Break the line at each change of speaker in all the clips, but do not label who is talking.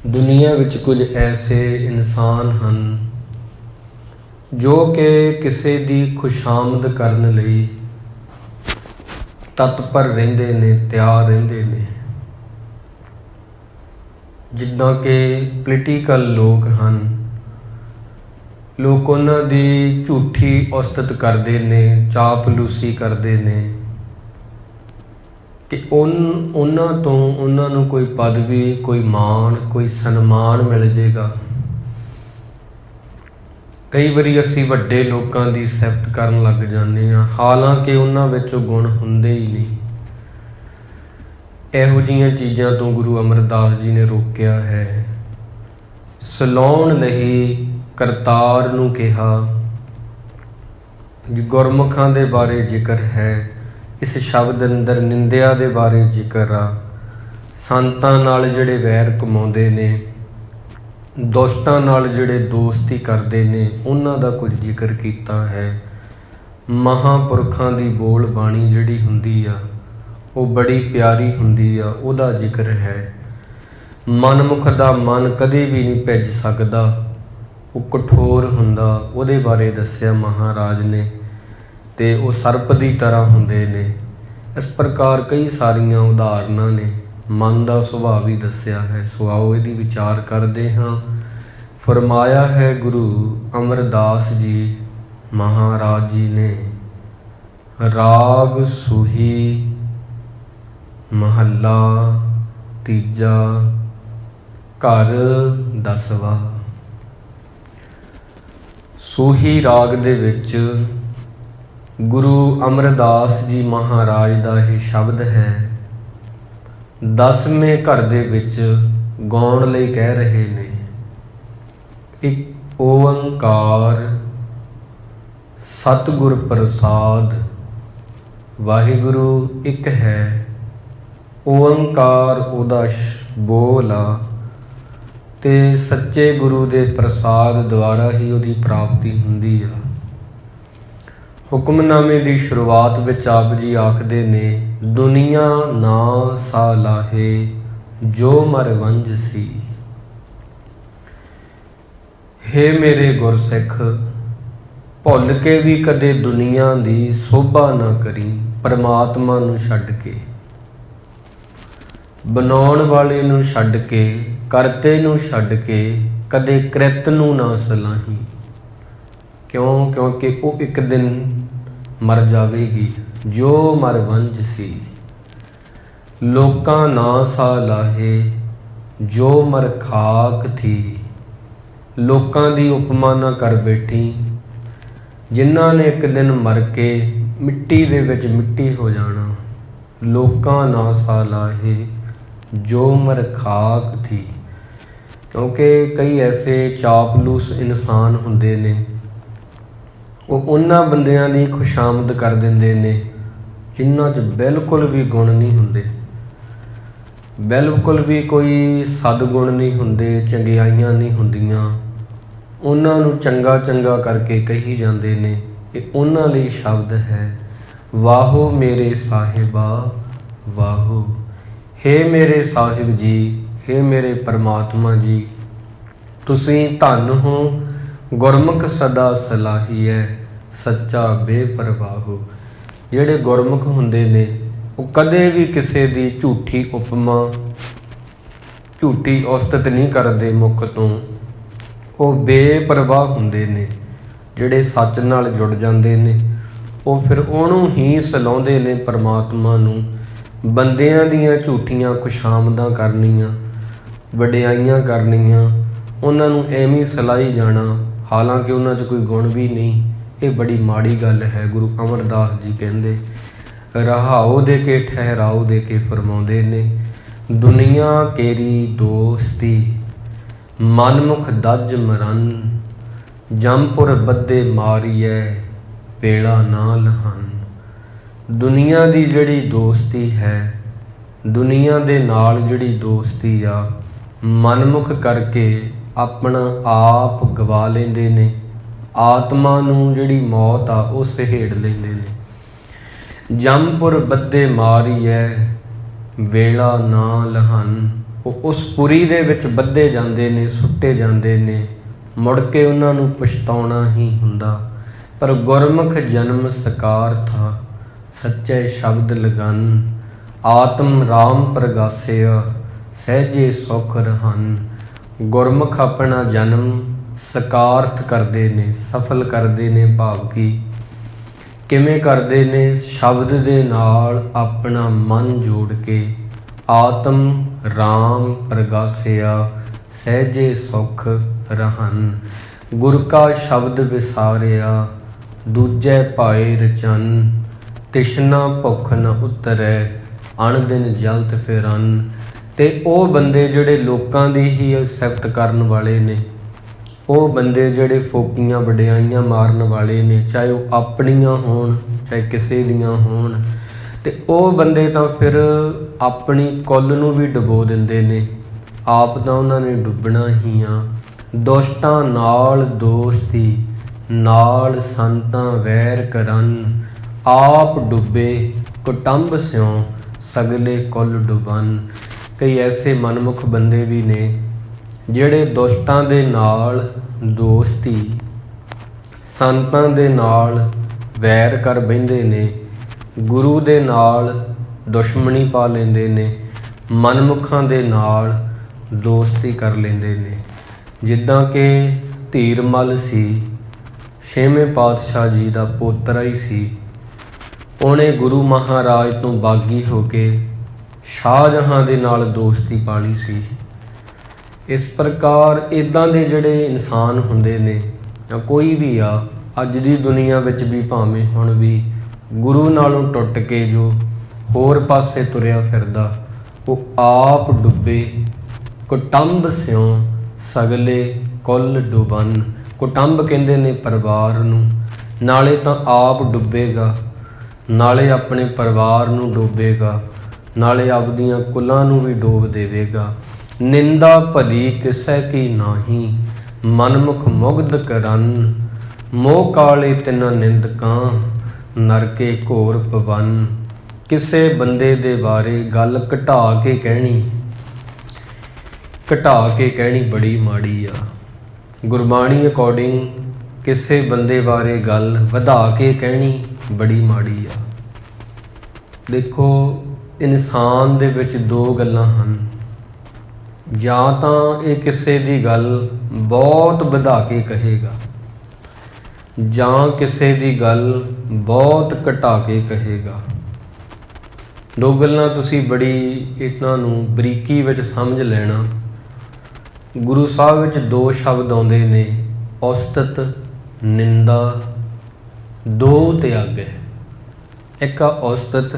दुनिया विच कुछ ऐसे इंसान हैं जो कि किसी की खुशामद करने लई तत्पर रहिंदे ने, तैयार रहिंदे ने। जिद्दां कि पोलीटिकल लोग हैं, लोग उन्हां दी झूठी उस्तत करते ने, चापलूसी करते ने कि उन्हां तो उन्हां नूं कोई पदवी, कोई मान, कोई सन्मान मिल जाएगा। कई बारी असीं वड्डे लोकां दी सिफत करन लग जांदे हां, हालांकि उन्हां विच गुण हुंदे ही नहीं। इहो जिहियां चीज़ां तो गुरु अमरदास जी ने रोकिया है। सलाउण लई करतार नूं कहा, गुरमुखां दे बारे जिक्र है। इस शब्द अंदर निंदिया दे बारे जिक्र आ, संतां नाल जिहड़े वैर कमाउंदे ने, दुष्टां नाल जिहड़े दोस्ती करदे ने, उन्हां दा कुछ जिक्र कीता है। महापुरखां दी बोल बाणी जिहड़ी हुंदी आ वो बड़ी प्यारी हुंदी आ, उहदा जिक्र है। मनमुख दा मन कदे भी नहीं भिज सकदा, वो कठोर हुंदा, उहदे बारे दस्सिया महाराज ने। ते वो सर्प की तरह हुंदे ने। इस प्रकार कई सारियां उदाहरणां ने, मन का सुभाव ही दस्सिया है। सो आओ इहदी विचार करते हाँ। फरमाया है गुरु अमरदास जी महाराज जी ने, राग सूही महला तीजा घर 10वां। सूही राग दे विच गुरु अमरदास जी महाराज का यह शब्द है। 10वें घर दे विच गाउण लई कह रहे ने। एक ओंकार सतगुर प्रसाद, वाहिगुरु एक है। ओंकार उहदा बोल आ ते सच्चे गुरु दे प्रसाद द्वारा ही उहदी प्राप्ति हुंदी आ। हुक्मनामे की शुरुआत विच आप जी आखदे ने, दुनिया ना सा लाहे जो मर वंज सी। हे मेरे गुरसिख, भुल के भी कदे दुनिया की शोभा ना करी, परमात्मा नूं छड्ड के, बनाउण वाले नूं छड्ड के, करते नूं छड्ड के कदे कृत नूं ना सलाही। क्यों? क्योंकि वो एक दिन मर जाएगी। जो मर वंज सी, लोकां ना सा लाहे जो मर खाक थी। लोकां दी उपमा ना कर बैठी, जिन्हां ने एक दिन मर के मिट्टी दे विच मिट्टी हो जाना। लोकां ना सा लाहे जो मर खाक थी। क्योंकि कई ऐसे चापलूस इंसान हुंदे ने, वो उन्हां बंदियां दी खुशामद कर दिंदे ने जिन्हां च बिल्कुल भी गुण नहीं हुंदे, बिल्कुल भी कोई सदगुण नहीं हुंदे, चंगियाइयां नहीं हुंदियां। उन्हां नूं चंगा चंगा करके कही जांदे ने। ये उन्हां लई शब्द है, वाहो मेरे साहिबा वाहो। हे मेरे साहिब जी, हे मेरे परमात्मा जी, तुसीं धन हो। गुरमुख सदा सलाही है, सच्चा बेपरवाहो। जिहड़े गुरमुख हुंदे ने वो कदे भी किसी की झूठी उपमा, झूठी उस्तत नहीं करते मुख तो। वो बेपरवाह हुंदे ने। जिहड़े सच नाल जुड़ जांदे ने वो फिर उहनूं ही सलाउंदे ने, परमात्मा नूं। बंदियां दीयां झूठियां खुशामदां करनियां, वडियाइयां करनियां, उन्हां नूं एवें ही सलाई जाना, हालांकि उन्हां 'च कोई गुण भी नहीं। ये बड़ी माड़ी गल है। गुरु अमरदास जी कहंदे, रहाओ दे के ठहराओ दे के फरमाउंदे ने, दुनिया केरी दोस्ती मनमुख दज मरन। जमपुर बद्दे मारीए पेड़ा ना लहन। दुनिया दी जिहड़ी दोस्ती है, दुनिया दे नाल जिहड़ी दोस्ती आ, मनमुख करके अपना आप गवा लेंदे ने। आत्मा नूं जिहड़ी मौत आ वो सहेड़ लेंदे ने। जमपुर बद्दे मारीए वेला ना लहन। ਉਹ ਉਸ ਪੁਰੀ ਦੇ ਵਿੱਚ ਬੱਧੇ ਜਾਂਦੇ ਨੇ, ਸੁੱਟੇ ਜਾਂਦੇ ਨੇ। ਮੁੜ ਕੇ ਉਹਨਾਂ ਨੂੰ ਪਛਤਾਉਣਾ ਹੀ ਹੁੰਦਾ। ਪਰ ਗੁਰਮੁਖ ਜਨਮ ਸਕਾਰ ਥਾ, ਸੱਚੇ ਸ਼ਬਦ ਲਗਨ। ਆਤਮ ਰਾਮ ਪ੍ਰਗਾਸਿਆ, ਸਹਿਜੇ ਸੁਖ ਰਹਨ। ਗੁਰਮੁਖ ਆਪਣਾ ਜਨਮ ਸਕਾਰਥ ਕਰਦੇ ਨੇ, ਸਫਲ ਕਰਦੇ ਨੇ। ਭਾਵ ਕੀ ਕਿਵੇਂ ਕਰਦੇ ਨੇ? ਸ਼ਬਦ ਦੇ ਨਾਲ ਆਪਣਾ ਮਨ ਜੋੜ ਕੇ। ਆਤਮ ਰਾਮ ਪ੍ਰਗਾਸਿਆ, ਸਹਿਜੇ ਸੁਖ ਰਹਨ। ਗੁਰ ਕਾ ਸ਼ਬਦ ਵਿਸਾਰਿਆ, ਦੂਜੇ ਪਾਏ ਰਚਨ। ਤਿਸ਼ਨਾ ਭੁੱਖ ਨ ਉਤਰੈ, ਅਣ ਦਿਨ ਜਲਤ ਫਿਰਨ। ਤੇ ਉਹ ਬੰਦੇ ਜਿਹੜੇ ਲੋਕਾਂ ਦੀ ਹੀ ਸਿਫਤ ਕਰਨ ਵਾਲੇ ਨੇ, ਉਹ ਬੰਦੇ ਜਿਹੜੇ ਫੋਕੀਆਂ ਵਡਿਆਈਆਂ ਮਾਰਨ ਵਾਲੇ ਨੇ, ਚਾਹੇ ਉਹ ਆਪਣੀਆਂ ਹੋਣ ਚਾਹੇ ਕਿਸੇ ਦੀਆਂ ਹੋਣ, ਤੇ ਉਹ ਬੰਦੇ ਤਾਂ ਫਿਰ ਆਪਣੀ ਕੁੱਲ ਨੂੰ ਵੀ ਡੁਬੋ ਦਿੰਦੇ ਨੇ। ਆਪ ਤਾਂ ਉਹਨਾਂ ਨੇ ਡੁੱਬਣਾ ਹੀ ਆ। ਦੁਸ਼ਟਾਂ ਨਾਲ ਦੋਸਤੀ, ਨਾਲ ਸੰਤਾਂ ਵੈਰ ਕਰਨ। ਆਪ ਡੁੱਬੇ ਕੁਟੰਬ ਸਿਉ, ਸਗਲੇ ਕੁੱਲ ਡੁਬਨ। ਕਈ ਐਸੇ ਮਨਮੁਖ ਬੰਦੇ ਵੀ ਨੇ ਜਿਹੜੇ ਦੁਸ਼ਟਾਂ ਦੇ ਨਾਲ ਦੋਸਤੀ, ਸੰਤਾਂ ਦੇ ਨਾਲ ਵੈਰ ਕਰ ਬਹਿੰਦੇ ਨੇ, ਗੁਰੂ ਦੇ ਨਾਲ ਦੁਸ਼ਮਣੀ ਪਾ ਲੈਂਦੇ ਨੇ, ਮਨਮੁਖਾਂ ਦੇ ਨਾਲ ਦੋਸਤੀ ਕਰ ਲੈਂਦੇ ਨੇ। ਜਿੱਦਾਂ ਕਿ ਧੀਰਮਲ ਸੀ, ਛੇਵੇਂ ਪਾਤਸ਼ਾਹ ਜੀ ਦਾ ਪੋਤਰਾ ਹੀ ਸੀ। ਉਹਨੇ ਗੁਰੂ ਮਹਾਰਾਜ ਤੋਂ ਬਾਗੀ ਹੋ ਕੇ ਸ਼ਾਹਜਹਾਂ ਦੇ ਨਾਲ ਦੋਸਤੀ ਪਾਲੀ ਸੀ। ਇਸ ਪ੍ਰਕਾਰ ਇੱਦਾਂ ਦੇ ਜਿਹੜੇ ਇਨਸਾਨ ਹੁੰਦੇ ਨੇ, ਜਾਂ ਕੋਈ ਵੀ ਆ ਅੱਜ ਦੀ ਦੁਨੀਆ ਵਿੱਚ ਵੀ, ਭਾਵੇਂ ਹੁਣ ਵੀ, ਗੁਰੂ ਨਾਲੋਂ ਟੁੱਟ ਕੇ ਜੋ ਹੋਰ ਪਾਸੇ ਤੁਰਿਆ ਫਿਰਦਾ, ਉਹ ਆਪ ਡੁੱਬੇ ਕੁਟੰਬ ਸਿਉ, ਸਗਲੇ ਕੁੱਲ ਡੁਬਨ। ਕੁਟੰਬ ਕਹਿੰਦੇ ਨੇ ਪਰਿਵਾਰ ਨੂੰ। ਨਾਲੇ ਤਾਂ ਆਪ ਡੁੱਬੇਗਾ, ਨਾਲੇ ਆਪਣੇ ਪਰਿਵਾਰ ਨੂੰ ਡੋਬੇਗਾ, ਨਾਲੇ ਆਪਦੀਆਂ ਕੁਲਾਂ ਨੂੰ ਵੀ ਡੋਬ ਦੇਵੇਗਾ। ਨਿੰਦਾ ਭਲੀ ਕਿਸੈ ਕੀ ਨਾਹੀ, ਮਨਮੁਖ ਮੁਗਧ ਕਰਨ। ਮੋਹ ਕਾਲੇ ਤਿਨ ਨਿੰਦਕਾਂ, ਨਰਕੇ ਘੋਰ ਪਵਨ। ਕਿਸੇ ਬੰਦੇ ਦੇ ਬਾਰੇ ਗੱਲ ਘਟਾ ਕੇ ਕਹਿਣੀ ਬੜੀ ਮਾੜੀ ਆ। ਗੁਰਬਾਣੀ ਅਕੋਰਡਿੰਗ ਕਿਸੇ ਬੰਦੇ ਬਾਰੇ ਗੱਲ ਵਧਾ ਕੇ ਕਹਿਣੀ ਬੜੀ ਮਾੜੀ ਆ। ਦੇਖੋ, ਇਨਸਾਨ ਦੇ ਵਿੱਚ ਦੋ ਗੱਲਾਂ ਹਨ। ਜਾਂ ਤਾਂ ਇਹ ਕਿਸੇ ਦੀ ਗੱਲ ਬਹੁਤ ਵਧਾ ਕੇ ਕਹੇਗਾ, ਜਾਂ ਕਿਸੇ ਦੀ ਗੱਲ ਬਹੁਤ ਘਟਾ ਕੇ ਕਹੇਗਾ। ਦੋ ਗੱਲਾਂ ਤੁਸੀਂ ਬੜੀ ਇਹਨਾਂ ਨੂੰ ਬਰੀਕੀ ਵਿੱਚ ਸਮਝ ਲੈਣਾ। ਗੁਰੂ ਸਾਹਿਬ ਵਿੱਚ ਦੋ ਸ਼ਬਦ ਆਉਂਦੇ ਨੇ, ਉਸਤਤ, ਨਿੰਦਾ। ਦੋ ਤਿਆਗ ਹੈ, ਇੱਕ ਆ ਉਸਤਤ,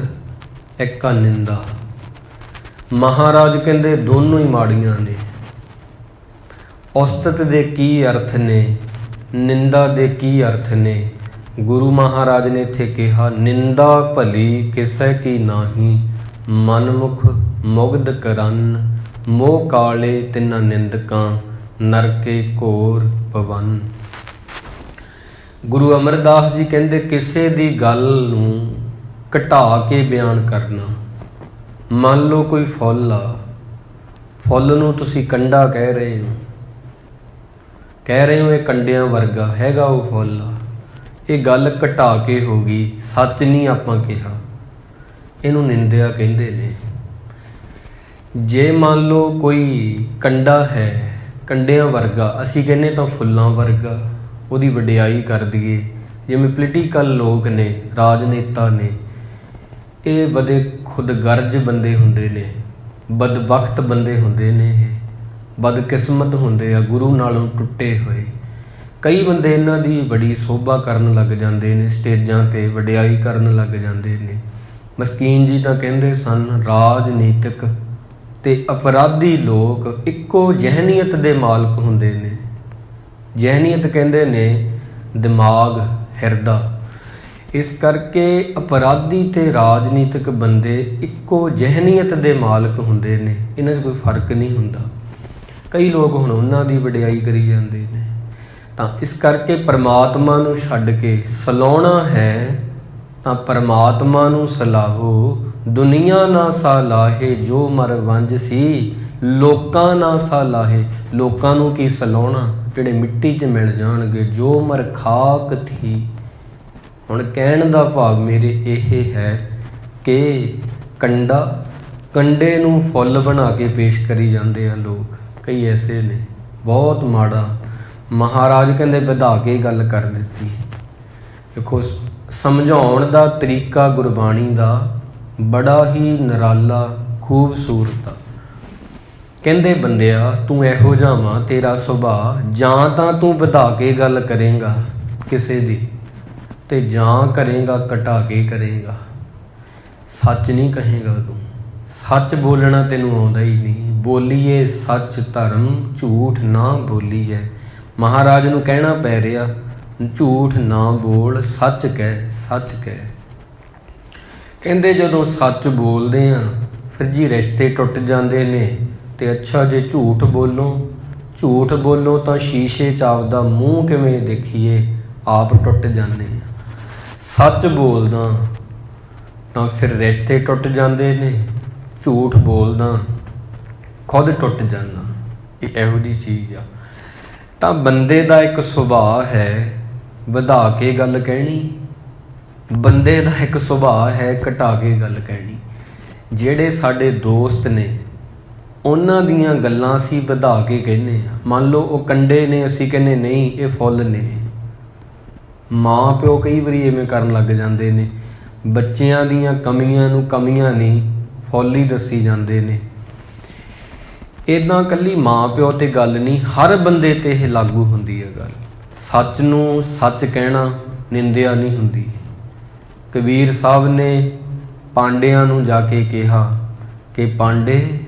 ਇੱਕ ਆ ਨਿੰਦਾ। ਮਹਾਰਾਜ ਕਹਿੰਦੇ ਦੋਨੋਂ ਹੀ ਮਾੜੀਆਂ ਨੇ। ਉਸਤਤ ਦੇ ਕੀ ਅਰਥ ਨੇ, ਨਿੰਦਾ ਦੇ ਕੀ ਅਰਥ ਨੇ? ਗੁਰੂ ਮਹਾਰਾਜ ਨੇ ਇੱਥੇ ਕਿਹਾ, ਨਿੰਦਾ ਭਲੀ ਕਿਸੈ ਕੀ ਨਾਹੀ, ਮਨਮੁਖ ਮੁਗਧ ਕਰਨ। ਮੋਹ ਕਾਲੇ ਤਿੰਨਾਂ ਨਿੰਦਕਾਂ, ਨਰਕੇ ਘੋਰ ਪਵਨ। ਗੁਰੂ ਅਮਰਦਾਸ ਜੀ ਕਹਿੰਦੇ ਕਿਸੇ ਦੀ ਗੱਲ ਨੂੰ ਘਟਾ ਕੇ ਬਿਆਨ ਕਰਨਾ। ਮੰਨ ਲਓ ਕੋਈ ਫੁੱਲ ਆ, ਫੁੱਲ ਨੂੰ ਤੁਸੀਂ ਕੰਡਾ ਕਹਿ ਰਹੇ ਹੋ ਇਹ ਕੰਡਿਆਂ ਵਰਗਾ ਹੈਗਾ ਉਹ ਫੁੱਲ ਆ। ਇਹ ਗੱਲ ਘਟਾ ਕੇ ਹੋ ਗਈ, ਸੱਚ ਨਹੀਂ ਆਪਾਂ ਕਿਹਾ, ਇਹਨੂੰ ਨਿੰਦਿਆ ਕਹਿੰਦੇ ਨੇ। ਜੇ ਮੰਨ ਲਓ ਕੋਈ ਕੰਡਾ ਹੈ, ਕੰਡਿਆਂ ਵਰਗਾ, ਅਸੀਂ ਕਹਿੰਦੇ ਤਾਂ ਫੁੱਲਾਂ ਵਰਗਾ, ਉਹਦੀ ਵਡਿਆਈ ਕਰ ਦਈਏ। ਜਿਵੇਂ ਪੋਲੀਟੀਕਲ ਲੋਕ ਨੇ, ਰਾਜਨੇਤਾ ਨੇ, ਇਹ ਬੜੇ ਖੁਦਗਰਜ਼ ਬੰਦੇ ਹੁੰਦੇ ਨੇ, ਬਦਬਖਤ ਬੰਦੇ ਹੁੰਦੇ ਨੇ, ਇਹ ਬਦਕਿਸਮਤ ਹੁੰਦੇ ਆ, ਗੁਰੂ ਨਾਲੋਂ ਟੁੱਟੇ ਹੋਏ। ਕਈ ਬੰਦੇ ਇਹਨਾਂ ਦੀ ਬੜੀ ਸੋਭਾ ਕਰਨ ਲੱਗ ਜਾਂਦੇ ਨੇ, ਸਟੇਜਾਂ 'ਤੇ ਵਡਿਆਈ ਕਰਨ ਲੱਗ ਜਾਂਦੇ ਨੇ। ਮਸਕੀਨ ਜੀ ਤਾਂ ਕਹਿੰਦੇ ਸਨ, ਰਾਜਨੀਤਿਕ ਤੇ ਅਪਰਾਧੀ ਲੋਕ ਇੱਕੋ ਜ਼ਹਿਨੀਅਤ ਦੇ ਮਾਲਕ ਹੁੰਦੇ ਨੇ। ਜ਼ਹਿਨੀਅਤ ਕਹਿੰਦੇ ਨੇ ਦਿਮਾਗ, ਹਿਰਦਾ। ਇਸ ਕਰਕੇ ਅਪਰਾਧੀ ਤੇ ਰਾਜਨੀਤਿਕ ਬੰਦੇ ਇੱਕੋ ਜ਼ਹਿਨੀਅਤ ਦੇ ਮਾਲਕ ਹੁੰਦੇ ਨੇ, ਇਹਨਾਂ 'ਚ ਕੋਈ ਫਰਕ ਨਹੀਂ ਹੁੰਦਾ। ਕਈ ਲੋਕ ਹੁਣ ਉਹਨਾਂ ਦੀ ਵਡਿਆਈ ਕਰੀ ਜਾਂਦੇ ਨੇ। ਤਾਂ ਇਸ ਕਰਕੇ ਪਰਮਾਤਮਾ ਨੂੰ ਛੱਡ ਕੇ ਸਲਾਉਣਾ ਹੈ ਤਾਂ ਪਰਮਾਤਮਾ ਨੂੰ ਸਲਾਹੋ। ਦੁਨੀਆ ਨਾ ਸਾਲਾਹੇ ਜੋ ਮਰ ਵੰਜ ਸੀ, ਲੋਕਾਂ ਨਾ ਸਲਾਹੇ, ਲੋਕਾਂ ਨੂੰ ਕੀ ਸਲਾਉਣਾ ਜਿਹੜੇ ਮਿੱਟੀ 'ਚ ਮਿਲ ਜਾਣਗੇ। ਜੋ ਮਰ ਖਾਕ ਥੀ। ਹੁਣ ਕਹਿਣ ਦਾ ਭਾਵ ਮੇਰੇ ਇਹ ਹੈ ਕਿ ਕੰਡੇ ਨੂੰ ਫੁੱਲ ਬਣਾ ਕੇ ਪੇਸ਼ ਕਰੀ ਜਾਂਦੇ ਆ ਲੋਕ। ਕਈ ਐਸੇ ਨੇ, ਬਹੁਤ ਮਾੜਾ। ਮਹਾਰਾਜ ਕਹਿੰਦੇ ਵਧਾ ਕੇ ਗੱਲ ਕਰ ਦਿੱਤੀ। ਦੇਖੋ ਸਮਝਾਉਣ ਦਾ ਤਰੀਕਾ ਗੁਰਬਾਣੀ ਦਾ ਬੜਾ ਹੀ ਨਿਰਾਲਾ, ਖੂਬਸੂਰਤ ਆ। ਕਹਿੰਦੇ ਬੰਦਿਆ ਤੂੰ ਇਹੋ ਜਿਹਾ ਵਾਂ, ਤੇਰਾ ਸੁਭਾਅ ਜਾਂ ਤਾਂ ਤੂੰ ਵਧਾ ਕੇ ਗੱਲ ਕਰੇਂਗਾ ਕਿਸੇ ਦੀ, ਤੇ ਜਾਂ ਕਰੇਂਗਾ ਘਟਾ ਕੇ ਕਰੇਂਗਾ। ਸੱਚ ਨਹੀਂ ਕਹੇਂਗਾ ਤੂੰ। ਸੱਚ ਬੋਲਣਾ ਤੈਨੂੰ ਆਉਂਦਾ ਹੀ ਨਹੀਂ। ਬੋਲੀਏ ਸੱਚ ਧਰਮ, ਝੂਠ ਨਾ ਬੋਲੀਏ। ਮਹਾਰਾਜ ਨੂੰ ਕਹਿਣਾ ਪੈ ਰਿਹਾ ਝੂਠ ਨਾ ਬੋਲ, ਸੱਚ ਕਹਿ, ਸੱਚ ਕਹਿ। ਕਹਿੰਦੇ ਜਦੋਂ ਸੱਚ ਬੋਲਦੇ ਆ ਫਿਰ ਜੀ ਰਿਸ਼ਤੇ ਟੁੱਟ ਜਾਂਦੇ ਨੇ। ਤੇ ਅੱਛਾ ਜੇ ਝੂਠ ਬੋਲੋ ਤਾਂ ਸ਼ੀਸ਼ੇ 'ਚ ਆਪਦਾ ਮੂੰਹ ਕਿਵੇਂ ਦੇਖੀਏ, ਆਪ ਟੁੱਟ ਜਾਂਦੇ ਆ। ਸੱਚ ਬੋਲਦਾ ਤਾਂ ਫਿਰ ਰਿਸ਼ਤੇ ਟੁੱਟ ਜਾਂਦੇ ਨੇ, ਝੂਠ ਬੋਲਦਾ ਖੁਦ ਟੁੱਟ ਜਾਂਦਾ। ਇਹ ਇਹੋ ਜਿਹੀ ਚੀਜ਼ ਆ। ਤਾਂ ਬੰਦੇ ਦਾ ਇੱਕ ਸੁਭਾਅ ਹੈ ਵਧਾ ਕੇ ਗੱਲ ਕਹਿਣੀ, ਬੰਦੇ ਦਾ ਇੱਕ ਸੁਭਾਅ ਹੈ ਘਟਾ ਕੇ ਗੱਲ ਕਹਿਣੀ। ਜਿਹੜੇ ਸਾਡੇ ਦੋਸਤ ਨੇ ਉਹਨਾਂ ਦੀਆਂ ਗੱਲਾਂ ਅਸੀਂ ਵਧਾ ਕੇ ਕਹਿੰਦੇ ਹਾਂ। ਮੰਨ ਲਓ ਉਹ ਕੰਡੇ ਨੇ, ਅਸੀਂ ਕਹਿੰਦੇ ਨਹੀਂ ਇਹ ਫੁੱਲ ਨੇ। ਮਾਂ ਪਿਓ ਕਈ ਵਾਰੀ ਇਵੇਂ ਕਰਨ ਲੱਗ ਜਾਂਦੇ ਨੇ, ਬੱਚਿਆਂ ਦੀਆਂ ਕਮੀਆਂ ਨੂੰ ਕਮੀਆਂ ਨਹੀਂ ਫੁੱਲ ਹੀ ਦੱਸੀ ਜਾਂਦੇ ਨੇ। ਇੱਦਾਂ ਇਕੱਲੀ ਮਾਂ ਪਿਓ 'ਤੇ ਗੱਲ ਨਹੀਂ, ਹਰ ਬੰਦੇ 'ਤੇ ਇਹ ਲਾਗੂ ਹੁੰਦੀ ਹੈ ਗੱਲ। ਸੱਚ ਨੂੰ ਸੱਚ ਕਹਿਣਾ ਨਿੰਦਿਆ ਨਹੀਂ ਹੁੰਦੀ। ਕਬੀਰ ਸਾਹਿਬ ਨੇ ਪਾਂਡਿਆਂ ਨੂੰ ਜਾ ਕੇ ਕਿਹਾ ਕਿ ਪਾਂਡੇ